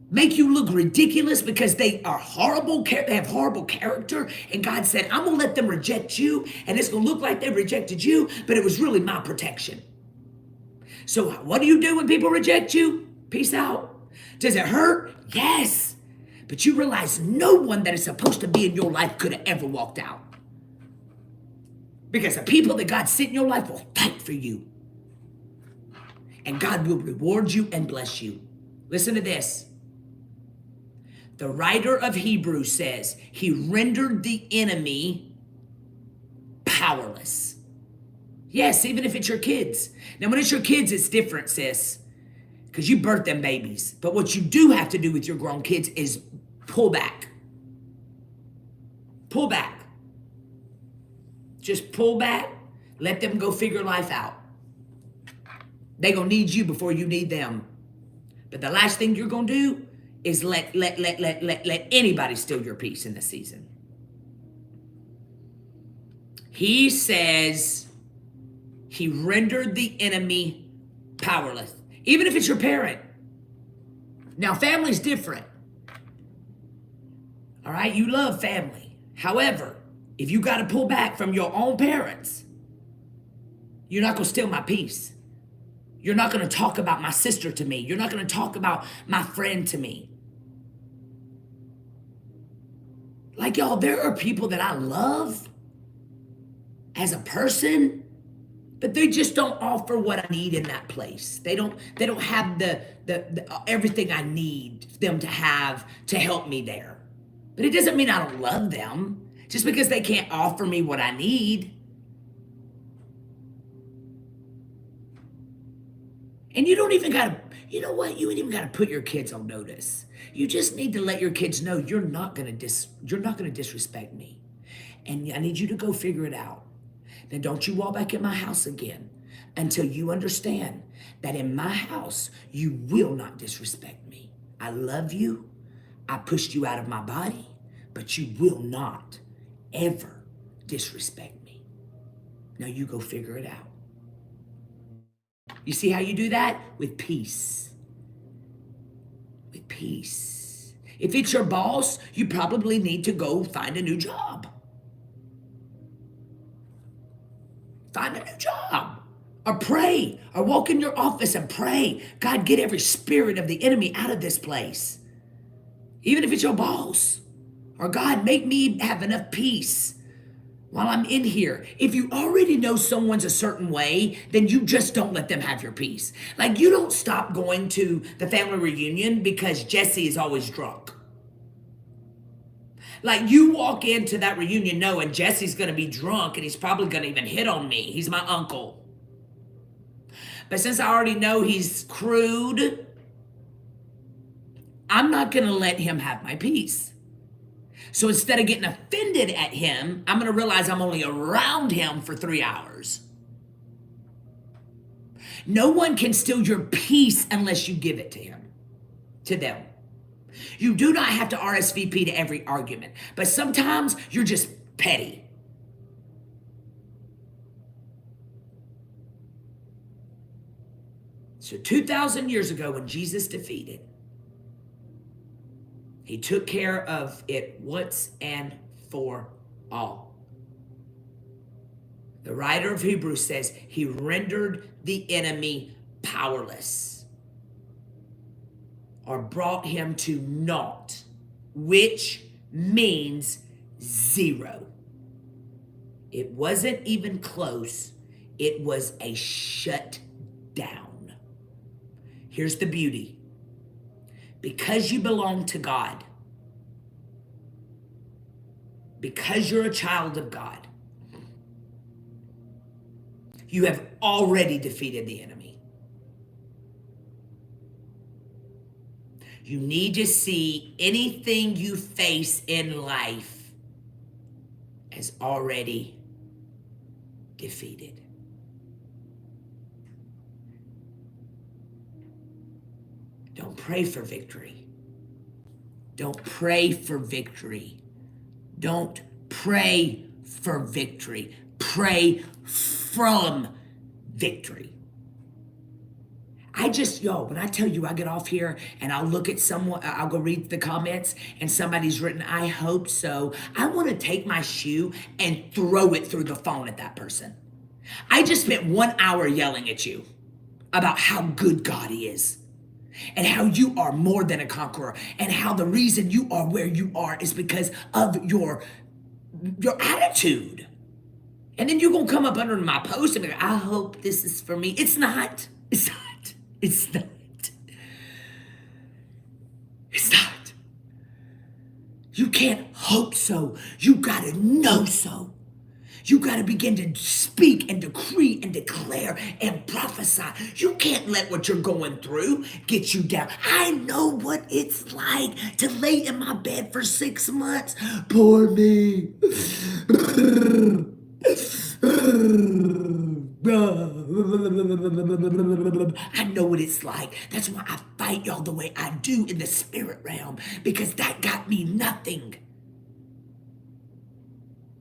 make you look ridiculous because they are horrible. They have horrible character. And God said, I'm going to let them reject you. And it's going to look like they rejected you, but it was really my protection. So what do you do when people reject you? Peace out. Does it hurt? Yes. But you realize no one that is supposed to be in your life could have ever walked out. Because the people that God sent in your life will fight for you. And God will reward you and bless you. Listen to this. The writer of Hebrews says he rendered the enemy powerless. Yes, even if it's your kids. Now, when it's your kids, it's different, sis, because you birth them babies. But what you do have to do with your grown kids is pull back. Pull back. Just pull back. Let them go figure life out. They're going to need you before you need them. But the last thing you're going to do is let anybody steal your peace in this season. He says he rendered the enemy powerless. Even if it's your parent. Now, family's different. All right? You love family. However, if you got to pull back from your own parents, you're not going to steal my peace. You're not going to talk about my sister to me. You're not going to talk about my friend to me. Like, y'all, there are people that I love as a person, but they just don't offer what I need in that place. They don't have the everything I need them to have to help me there. But it doesn't mean I don't love them just because they can't offer me what I need. And you don't even gotta, you know what? You ain't even gotta put your kids on notice. You just need to let your kids know you're not gonna disrespect me. And I need you to go figure it out. Then don't you walk back in my house again until you understand that in my house, you will not disrespect me. I love you. I pushed you out of my body, but you will not ever disrespect me. Now you go figure it out. You see how you do that? With peace. With peace. If it's your boss, you probably need to go find a new job. Find a new job. Or pray. Or walk in your office and pray. God, get every spirit of the enemy out of this place. Even if it's your boss. Or God, make me have enough peace while I'm in here. If you already know someone's a certain way, then you just don't let them have your peace. Like, you don't stop going to the family reunion because Jesse is always drunk. Like, you walk into that reunion knowing Jesse's going to be drunk and he's probably going to even hit on me. He's my uncle. But since I already know he's crude, I'm not going to let him have my peace. So instead of getting offended at him, I'm going to realize I'm only around him for 3 hours. No one can steal your peace unless you give it to them. You do not have to RSVP to every argument, but sometimes you're just petty. So 2,000 years ago when Jesus defeated, he took care of it once and for all. The writer of Hebrews says he rendered the enemy powerless, or brought him to naught, which means zero. It wasn't even close. It was a shut down. Here's the beauty. Because you belong to God, because you're a child of God, you have already defeated the enemy. You need to see anything you face in life as already defeated. Don't pray for victory. Don't pray for victory. Don't pray for victory. Pray from victory. When I tell you I get off here and I'll look at someone, I'll go read the comments and somebody's written, I hope so. I want to take my shoe and throw it through the phone at that person. I just spent 1 hour yelling at you about how good God is and how you are more than a conqueror and how the reason you are where you are is because of your attitude. And then you're going to come up under my post and be like, I hope this is for me. It's not. It's not. It's not. It's not. You can't hope so. You got to know so. You got to begin to speak and decree and declare and prophesy. You can't let what you're going through get you down. I know what it's like to lay in my bed for 6 months. Poor me. I know what it's like. That's why I fight y'all the way I do in the spirit realm, because that got me nothing.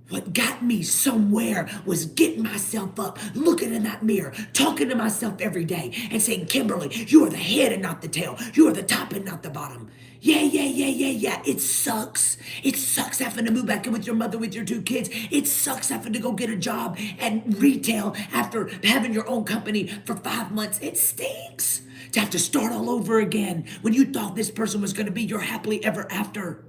What got me somewhere was getting myself up, looking in that mirror, talking to myself every day and saying, Kimberly, you are the head and not the tail. You are the top and not the bottom. Yeah. It sucks. It sucks having to move back in with your mother with your 2 kids. It sucks having to go get a job and retail after having your own company for 5 months. It stinks to have to start all over again when you thought this person was going to be your happily ever after.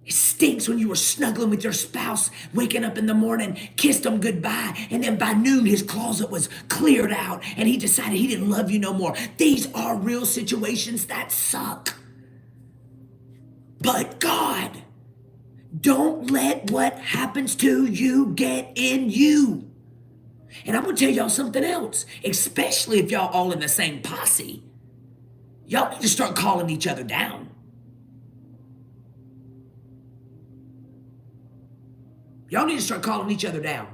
It stinks when you were snuggling with your spouse, waking up in the morning, kissed him goodbye, and then by noon his closet was cleared out and he decided he didn't love you no more. These are real situations that suck. But God, don't let what happens to you get in you. And I'm going to tell y'all something else, especially if y'all all in the same posse. Y'all need to start calling each other down. Y'all need to start calling each other down.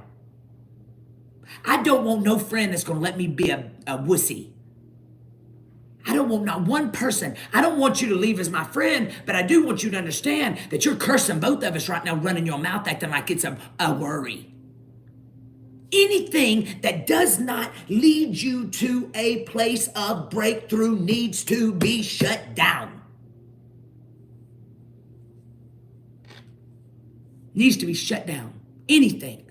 I don't want no friend that's going to let me be a wussy. I don't want not one person. I don't want you to leave as my friend, but I do want you to understand that you're cursing both of us right now, running your mouth, acting like it's a worry. Anything that does not lead you to a place of breakthrough needs to be shut down. Needs to be shut down. Anything.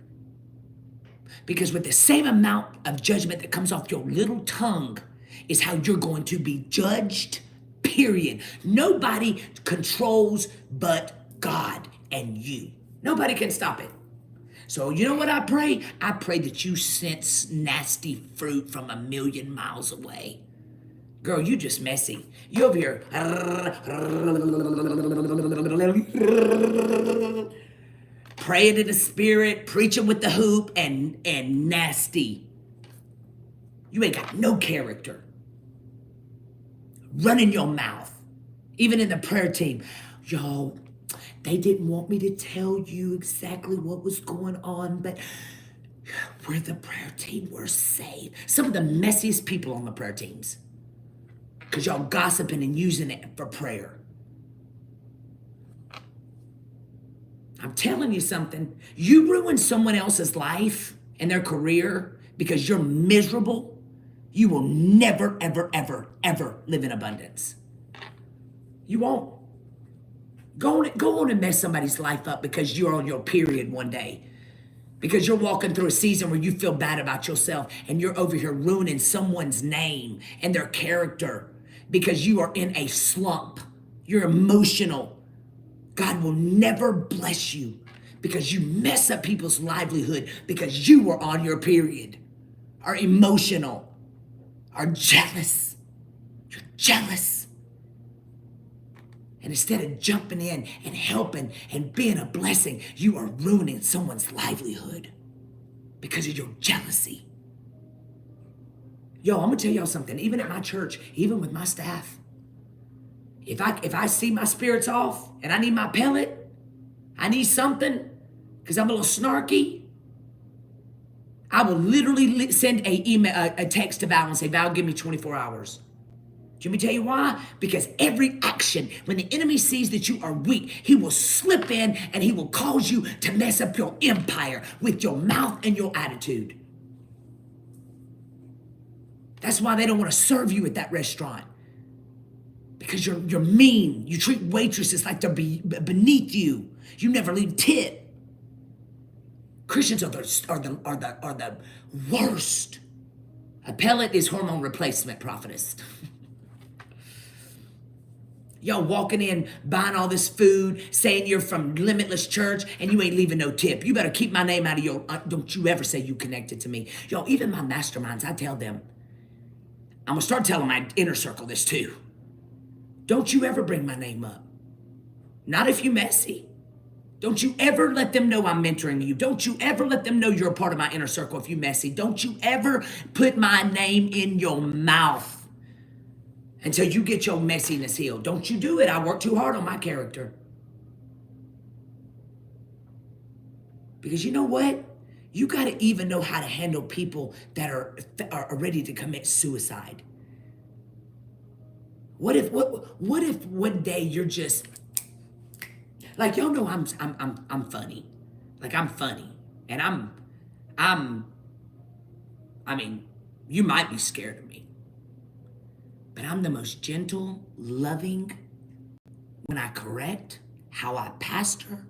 Because with the same amount of judgment that comes off your little tongue is how you're going to be judged, period. Nobody controls but God and you. Nobody can stop it. So you know what I pray? I pray that you sense nasty fruit from 1,000,000 miles away. Girl, you just messy. You over here. Praying in the spirit, preaching with the hoop, and nasty. You ain't got no character. Running your mouth. Even in the prayer team. Y'all, they didn't want me to tell you exactly what was going on, but we're the prayer team. We're saved. Some of the messiest people on the prayer teams. Because y'all gossiping and using it for prayer. I'm telling you something. You ruin someone else's life and their career because you're miserable. You will never, ever, ever, ever live in abundance. You won't. Go on and mess somebody's life up because you're on your period one day. Because you're walking through a season where you feel bad about yourself and you're over here ruining someone's name and their character because you are in a slump. You're emotional. God will never bless you because you mess up people's livelihood because you were on your period, are emotional, are jealous. You're jealous. And instead of jumping in and helping and being a blessing, you are ruining someone's livelihood because of your jealousy. Yo, I'm gonna tell y'all something. Even at my church, even with my staff, if I see my spirits off and I need my pellet, I need something because I'm a little snarky, I will literally send a text to Val and say, Val, give me 24 hours. Let me tell you why? Because every action, when the enemy sees that you are weak, he will slip in and he will cause you to mess up your empire with your mouth and your attitude. That's why they don't want to serve you at that restaurant. Because you're mean. You treat waitresses like they're beneath you. You never leave tip. Christians are the worst. A pellet is hormone replacement, prophetess. Y'all walking in, buying all this food, saying you're from Limitless Church, and you ain't leaving no tip. You better keep my name out of your, don't you ever say you connected to me. Y'all, even my masterminds, I tell them, I'm gonna start telling my inner circle this too. Don't you ever bring my name up. Not if you messy. Don't you ever let them know I'm mentoring you. Don't you ever let them know you're a part of my inner circle if you messy. Don't you ever put my name in your mouth until you get your messiness healed. Don't you do it. I work too hard on my character. Because you know what? You got to even know how to handle people that are ready to commit suicide. What if one day you're just like, y'all know I'm funny. Like, I'm funny. And I mean, you might be scared of me. But I'm the most gentle, loving, when I correct, how I pastor.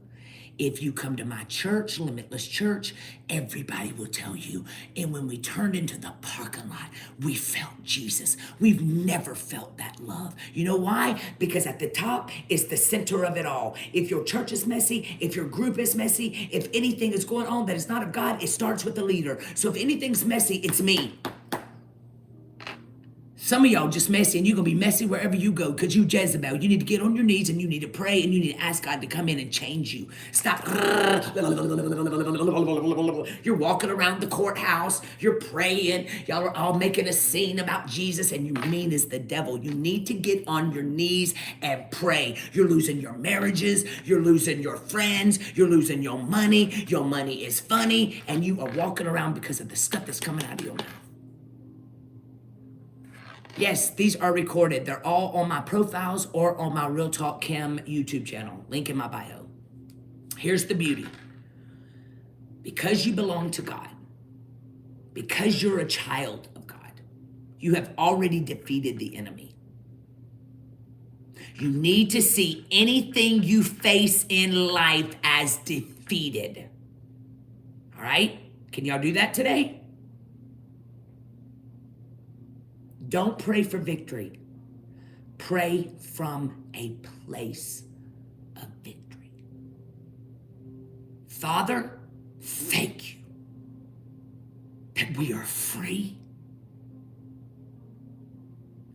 If you come to my church, Limitless Church, everybody will tell you. And when we turned into the parking lot, we felt Jesus. We've never felt that love. You know why? Because at the top, it's the center of it all. If your church is messy, if your group is messy, if anything is going on that is not of God, it starts with the leader. So if anything's messy, it's me. Some of y'all just messy, and you're going to be messy wherever you go because you Jezebel. You need to get on your knees and you need to pray and you need to ask God to come in and change you. Stop. You're walking around the courthouse. You're praying. Y'all are all making a scene about Jesus, and you mean as the devil. You need to get on your knees and pray. You're losing your marriages. You're losing your friends. You're losing your money. Your money is funny, and you are walking around because of the stuff that's coming out of your mouth. Yes, these are recorded. They're all on my profiles or on my Real Talk Kim YouTube channel. Link in my bio. Here's the beauty. Because you belong to God, because you're a child of God, you have already defeated the enemy. You need to see anything you face in life as defeated. All right? Can y'all do that today? Don't pray for victory. Pray from a place of victory. Father, thank you that we are free,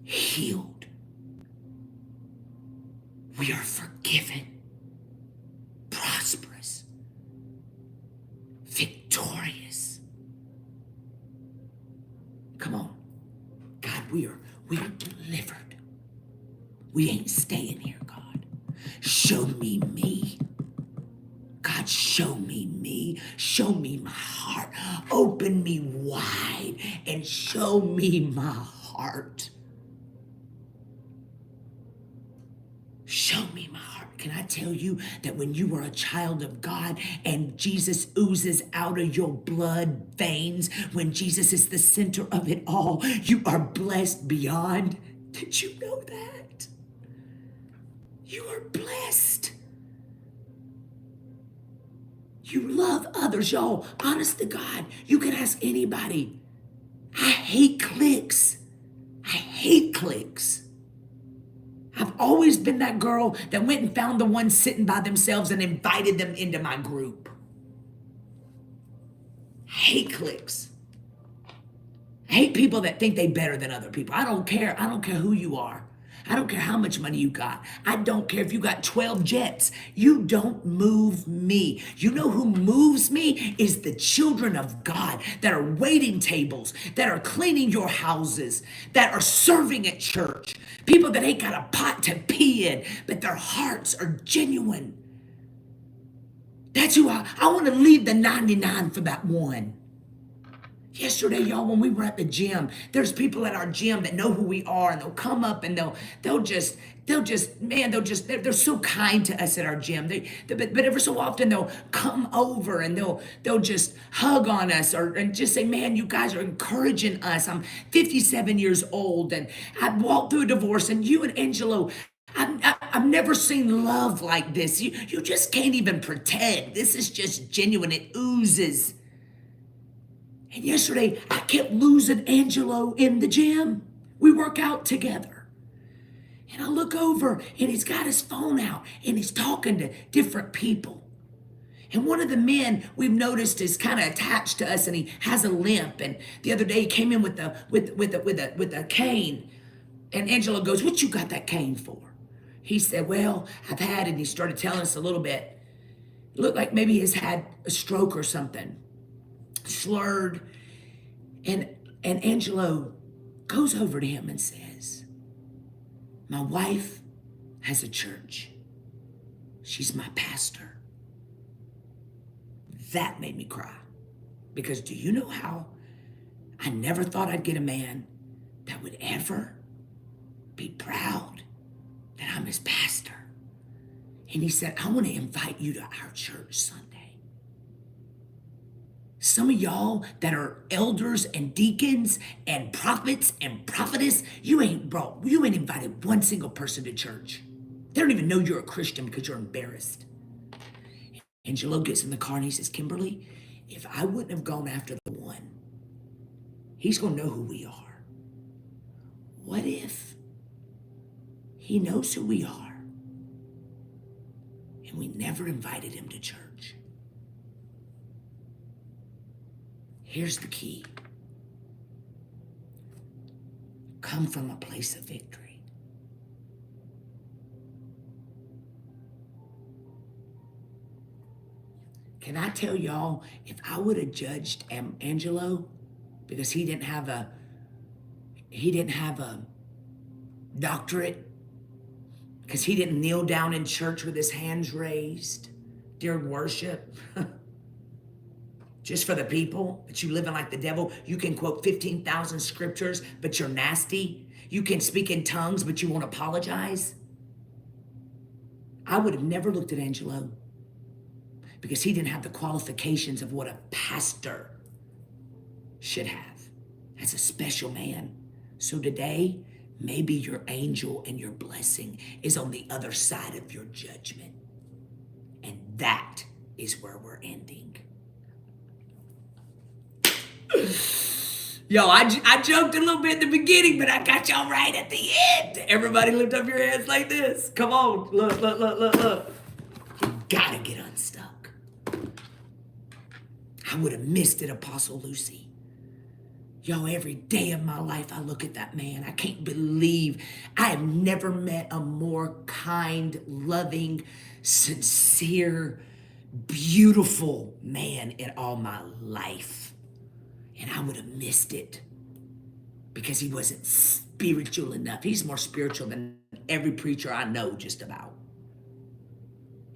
healed. We are forgiven, prosperous, victorious. Come on. God, we are delivered. We ain't staying here, God. Show me me. God, show me me. Show me my heart. Open me wide and show me my heart. Show me my heart. Can I tell you that when you are a child of God and Jesus oozes out of your blood veins, when Jesus is the center of it all, you are blessed beyond? Did you know that? You are blessed. You love others, y'all. Honest to God, you can ask anybody. I hate clicks. I hate clicks. I've always been that girl that went and found the ones sitting by themselves and invited them into my group. I hate cliques. I hate people that think they better than other people. I don't care. I don't care who you are. I don't care how much money you got. I don't care if you got 12 jets. You don't move me. You know who moves me is the children of God that are waiting tables, that are cleaning your houses, that are serving at church. People that ain't got a pot to pee in, but their hearts are genuine. That's who I want to leave the 99 for that one. Yesterday, y'all, when we were at the gym, there's people at our gym that know who we are, and they'll come up and they're so kind to us at our gym. But every so often they'll come over and they'll just hug on us and just say, man, you guys are encouraging us. I'm 57 years old and I walked through a divorce, and you and Angelo, I've never seen love like this. You just can't even pretend. This is just genuine. It oozes. And yesterday, I kept losing Angelo in the gym. We work out together. And I look over, and he's got his phone out, and he's talking to different people. And one of the men we've noticed is kind of attached to us, and he has a limp. And the other day, he came in with a cane. And Angelo goes, "What you got that cane for?" He said, "Well, I've had," and he started telling us a little bit. It looked like maybe he's had a stroke or something. Slurred, and Angelo goes over to him and says, "My wife has a church. She's my pastor." That made me cry, because do you know how I never thought I'd get a man that would ever be proud that I'm his pastor? And he said, "I want to invite you to our church Sunday." Some of y'all that are elders and deacons and prophets and prophetess, you ain't invited one single person to church. They don't even know you're a Christian because you're embarrassed. Angelo gets in the car and he says, "Kimberly, if I wouldn't have gone after the one, he's going to know who we are. What if he knows who we are and we never invited him to church?" Here's the key. Come from a place of victory. Can I tell y'all, if I would have judged Angelo because he didn't have a doctorate, because he didn't kneel down in church with his hands raised during worship, just for the people, that you living like the devil. You can quote 15,000 scriptures, but you're nasty. You can speak in tongues, but you won't apologize. I would have never looked at Angelo because he didn't have the qualifications of what a pastor should have. That's a special man. So today, maybe your angel and your blessing is on the other side of your judgment. And that is where we're ending. Yo, I joked a little bit in the beginning, but I got y'all right at the end. Everybody lift up your hands like this. Come on. Look. You gotta get unstuck. I would have missed it, Apostle Lucy. Yo, every day of my life, I look at that man. I can't believe I have never met a more kind, loving, sincere, beautiful man in all my life. And I would have missed it because he wasn't spiritual enough. He's more spiritual than every preacher I know, just about.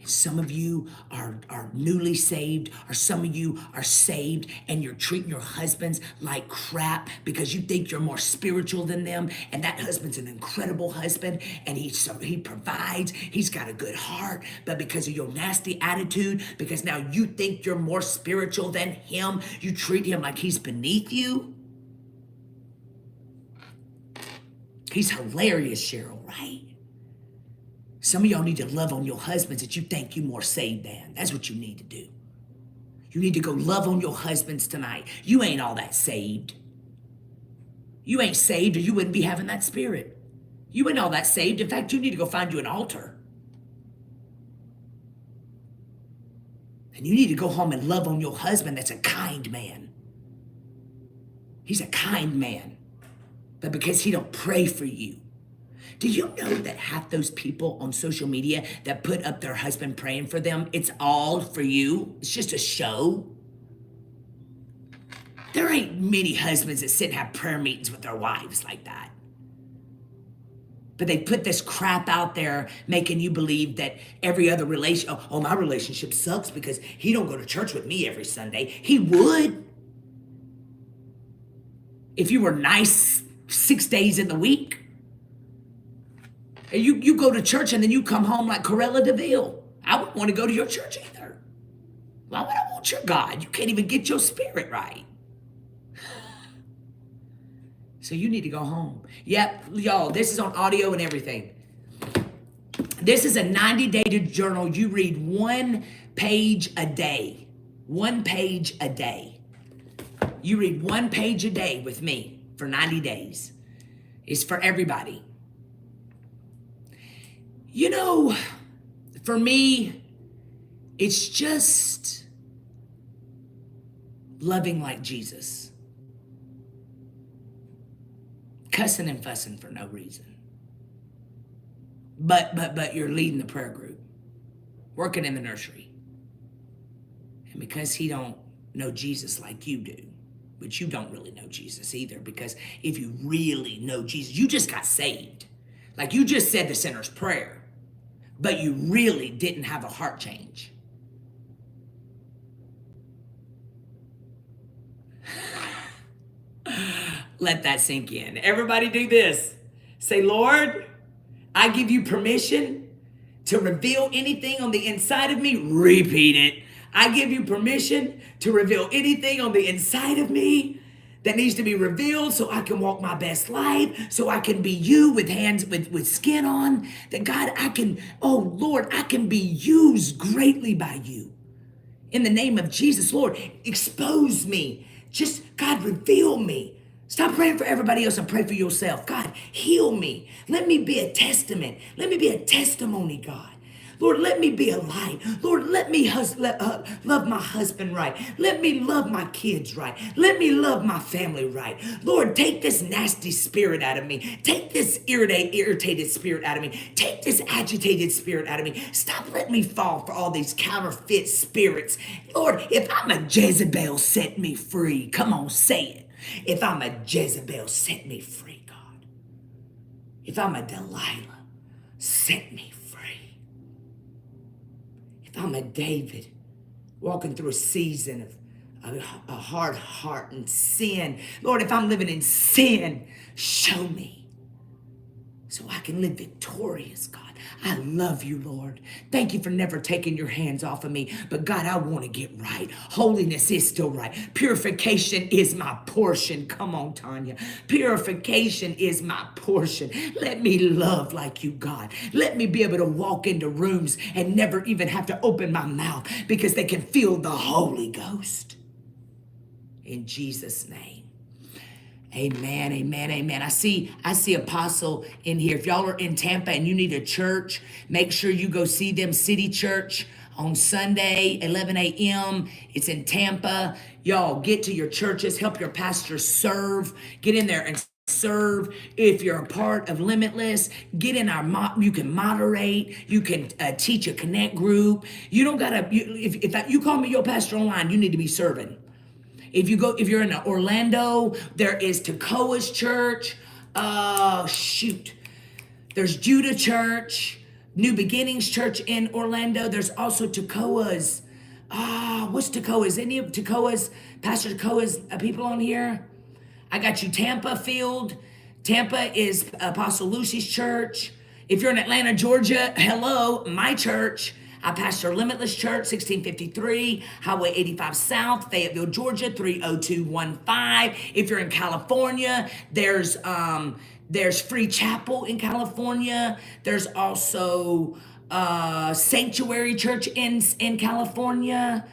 And some of you are newly saved, or some of you are saved and you're treating your husbands like crap because you think you're more spiritual than them. And that husband's an incredible husband, and he provides, he's got a good heart. But because of your nasty attitude, because now you think you're more spiritual than him, you treat him like he's beneath you. He's hilarious, Cheryl, right? Some of y'all need to love on your husbands that you think you more saved than. That's what you need to do. You need to go love on your husbands tonight. You ain't all that saved. You ain't saved, or you wouldn't be having that spirit. You ain't all that saved. In fact, you need to go find you an altar. And you need to go home and love on your husband that's a kind man. He's a kind man. But because he don't pray for you. Do you know that half those people on social media that put up their husband praying for them, it's all for you? It's just a show. There ain't many husbands that sit and have prayer meetings with their wives like that. But they put this crap out there making you believe that every other my relationship sucks because he don't go to church with me every Sunday. He would. If you were nice 6 days in the week. And you go to church and then you come home like Corella DeVille. I wouldn't want to go to your church either. Why would I want your God? You can't even get your spirit right. So you need to go home. Yep, y'all, this is on audio and everything. This is a 90-day journal. You read 1 page a day. 1 page a day. You read 1 page a day with me for 90 days. It's for everybody. You know, for me, it's just loving like Jesus. Cussing and fussing for no reason. But you're leading the prayer group. Working in the nursery. And because he don't know Jesus like you do, but you don't really know Jesus either, because if you really know Jesus, you just got saved. Like you just said the sinner's prayer, but you really didn't have a heart change. Let that sink in. Everybody do this. Say, Lord, I give you permission to reveal anything on the inside of me. Repeat it. I give you permission to reveal anything on the inside of me that needs to be revealed so I can walk my best life, so I can be you with hands, with skin on. That God, Lord, I can be used greatly by you. In the name of Jesus, Lord, expose me. Just, God, reveal me. Stop praying for everybody else and pray for yourself. God, heal me. Let me be a testament. Let me be a testimony, God. Lord, let me be a light. Lord, let me love my husband right. Let me love my kids right. Let me love my family right. Lord, take this nasty spirit out of me. Take this irritated spirit out of me. Take this agitated spirit out of me. Stop letting me fall for all these counterfeit spirits. Lord, if I'm a Jezebel, set me free. Come on, say it. If I'm a Jezebel, set me free, God. If I'm a Delilah, set me free. If I'm a David, walking through a season of a hard heart and sin, Lord, if I'm living in sin, show me so I can live victorious, God. I love you, Lord. Thank you for never taking your hands off of me. But God, I want to get right. Holiness is still right. Purification is my portion. Come on, Tanya. Purification is my portion. Let me love like you, God. Let me be able to walk into rooms and never even have to open my mouth because they can feel the Holy Ghost. In Jesus' name. Amen, amen, amen. I see Apostle in here. If y'all are in Tampa and you need a church, make sure you go see them. City Church on Sunday, 11 a.m. It's in Tampa. Y'all get to your churches. Help your pastor serve. Get in there and serve. If you're a part of Limitless, get in you can moderate. You can teach a connect group. You don't gotta. If you call me your pastor online, you need to be serving. If you're in Orlando, there is Tekoa's church. There's Judah Church, New Beginnings Church in Orlando. There's also Tekoa's. What's Tekoa's? Any of Tekoa's, Pastor Tekoa's people on here? I got you, Tampa Field. Tampa is Apostle Lucy's church. If you're in Atlanta, Georgia, hello, my church. I pastor Limitless Church, 1653 Highway 85 South, Fayetteville, Georgia, 30215. If you're in California, there's Free Chapel in California. There's also Sanctuary Church in California.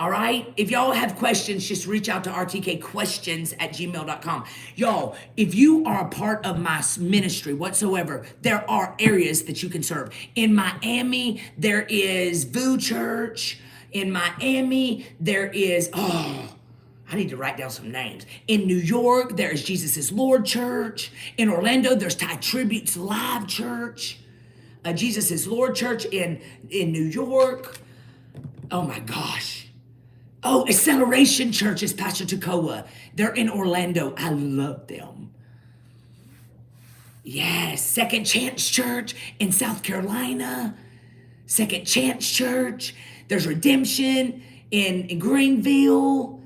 All right? If y'all have questions, just reach out to rtkquestions@gmail.com. Y'all, if you are a part of my ministry whatsoever, there are areas that you can serve. In Miami, there is VU Church. In Miami, there is, I need to write down some names. In New York, there is Jesus is Lord Church. In Orlando, there's Tide Tributes Live Church. Jesus is Lord Church in New York. Oh my gosh. Oh, Acceleration Church is Pastor Takoa. They're in Orlando. I love them. Yes, Second Chance Church in South Carolina. Second Chance Church. There's Redemption in Greenville.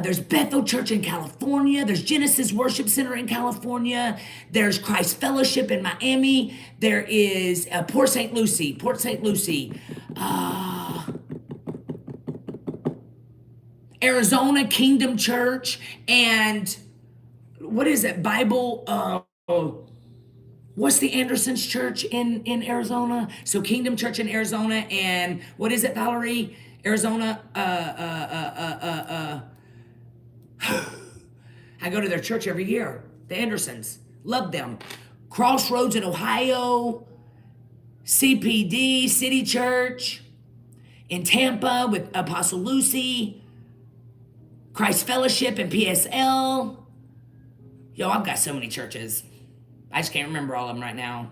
There's Bethel Church in California. There's Genesis Worship Center in California. There's Christ Fellowship in Miami. There is Port St. Lucie. Arizona Kingdom Church. And what is it? What's the Andersons Church in Arizona? So Kingdom Church in Arizona. And what is it, Valerie? Arizona, I go to their church every year. The Andersons. Love them. Crossroads in Ohio. CPD, City Church. In Tampa with Apostle Lucy. Christ Fellowship in PSL. Yo, I've got so many churches. I just can't remember all of them right now.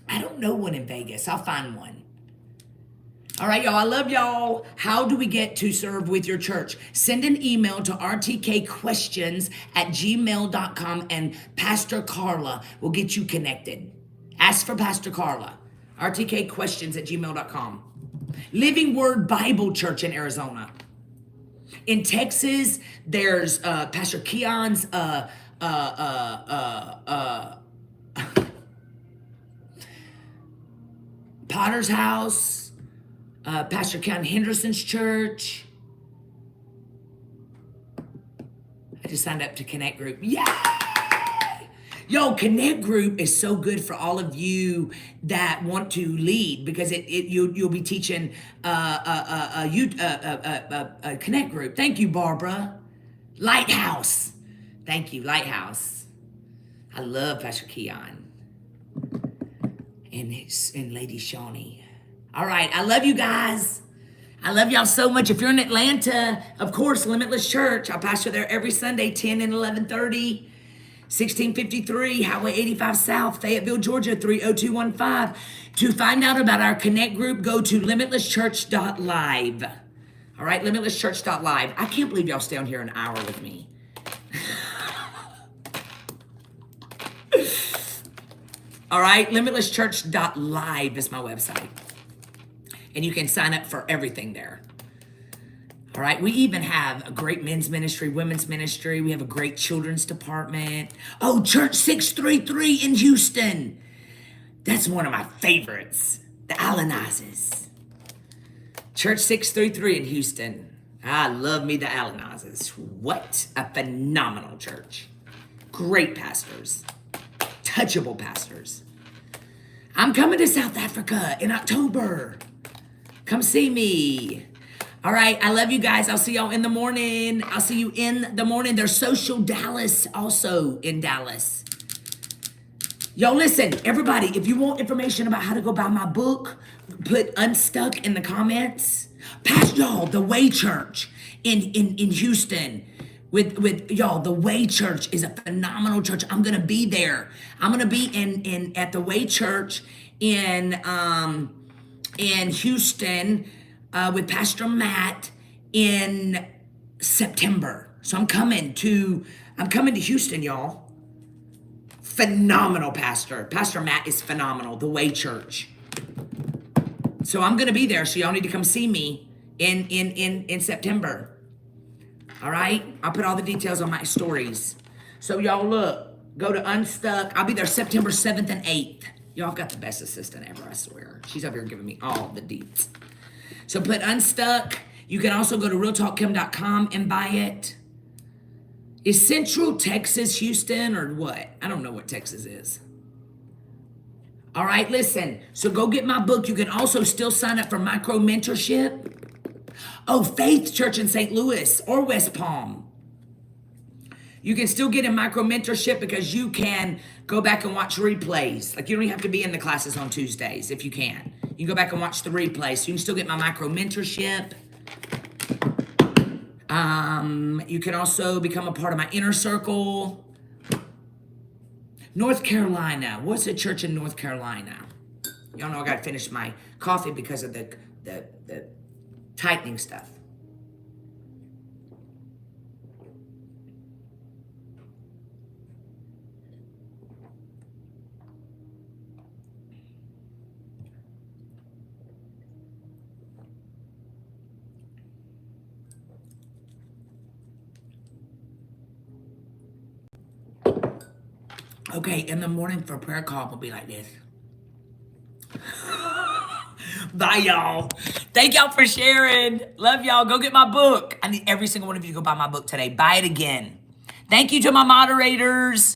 I don't know one in Vegas. I'll find one. All right, y'all, I love y'all. How do we get to serve with your church? Send an email to rtkquestions@gmail.com and Pastor Carla will get you connected. Ask for Pastor Carla, rtkquestions@gmail.com. Living Word Bible Church in Arizona. In Texas, there's Pastor Keon's Potter's House. Pastor Keon Henderson's church. I just signed up to Connect Group. Yay! Yo, Connect Group is so good for all of you that want to lead because you'll be teaching Connect Group. Thank you, Barbara. Lighthouse. Thank you, Lighthouse. I love Pastor Keon and Lady Shawnee. All right, I love you guys. I love y'all so much. If you're in Atlanta, of course, Limitless Church. I pastor there every Sunday, 10 and 11:30, 1653 Highway 85 South, Fayetteville, Georgia, 30215. To find out about our Connect Group, go to limitlesschurch.live. All right, limitlesschurch.live. I can't believe y'all stay on here an hour with me. All right, limitlesschurch.live is my website. And you can sign up for everything there. All right, we even have a great men's ministry, women's ministry. We have a great children's department. Oh, Church 633 in Houston. That's one of my favorites. The Allenizes. Church 633 in Houston. I love me the Allenizes. What a phenomenal church. Great pastors. Touchable pastors. I'm coming to South Africa in October. Come see me. All right, I love you guys. I'll see y'all in the morning. I'll see you in the morning. There's Social Dallas also in Dallas. Yo, listen, everybody, if you want information about how to go buy my book, put Unstuck in the comments. Past y'all, the Way Church in Houston. With y'all, the Way Church is a phenomenal church. I'm gonna be there. I'm gonna be at the Way Church in Houston with Pastor Matt in September. So I'm coming to Houston, y'all. Phenomenal pastor. Pastor Matt is phenomenal. The Way Church. So I'm gonna be there. So y'all need to come see me in September. All right, I'll put all the details on my stories. So y'all look, go to Unstuck. I'll be there September 7th and 8th. Y'all got the best assistant ever, I swear. She's up here giving me all the deets. So put Unstuck. You can also go to realtalkkim.com and buy it. Is Central Texas Houston or what? I don't know what Texas is. All right, listen. So go get my book. You can also still sign up for micro mentorship. Oh, Faith Church in St. Louis or West Palm. You can still get a micro mentorship because you can go back and watch replays. Like, you don't even have to be in the classes on Tuesdays if you can. You can go back and watch the replays. So you can still get my micro mentorship. You can also become a part of my inner circle. North Carolina. What's a church in North Carolina? Y'all know I got to finish my coffee because of the tightening stuff. Okay, in the morning for prayer call will be like this. Bye, y'all. Thank y'all for sharing. Love y'all. Go get my book. I need every single one of you to go buy my book today. Buy it again. Thank you to my moderators.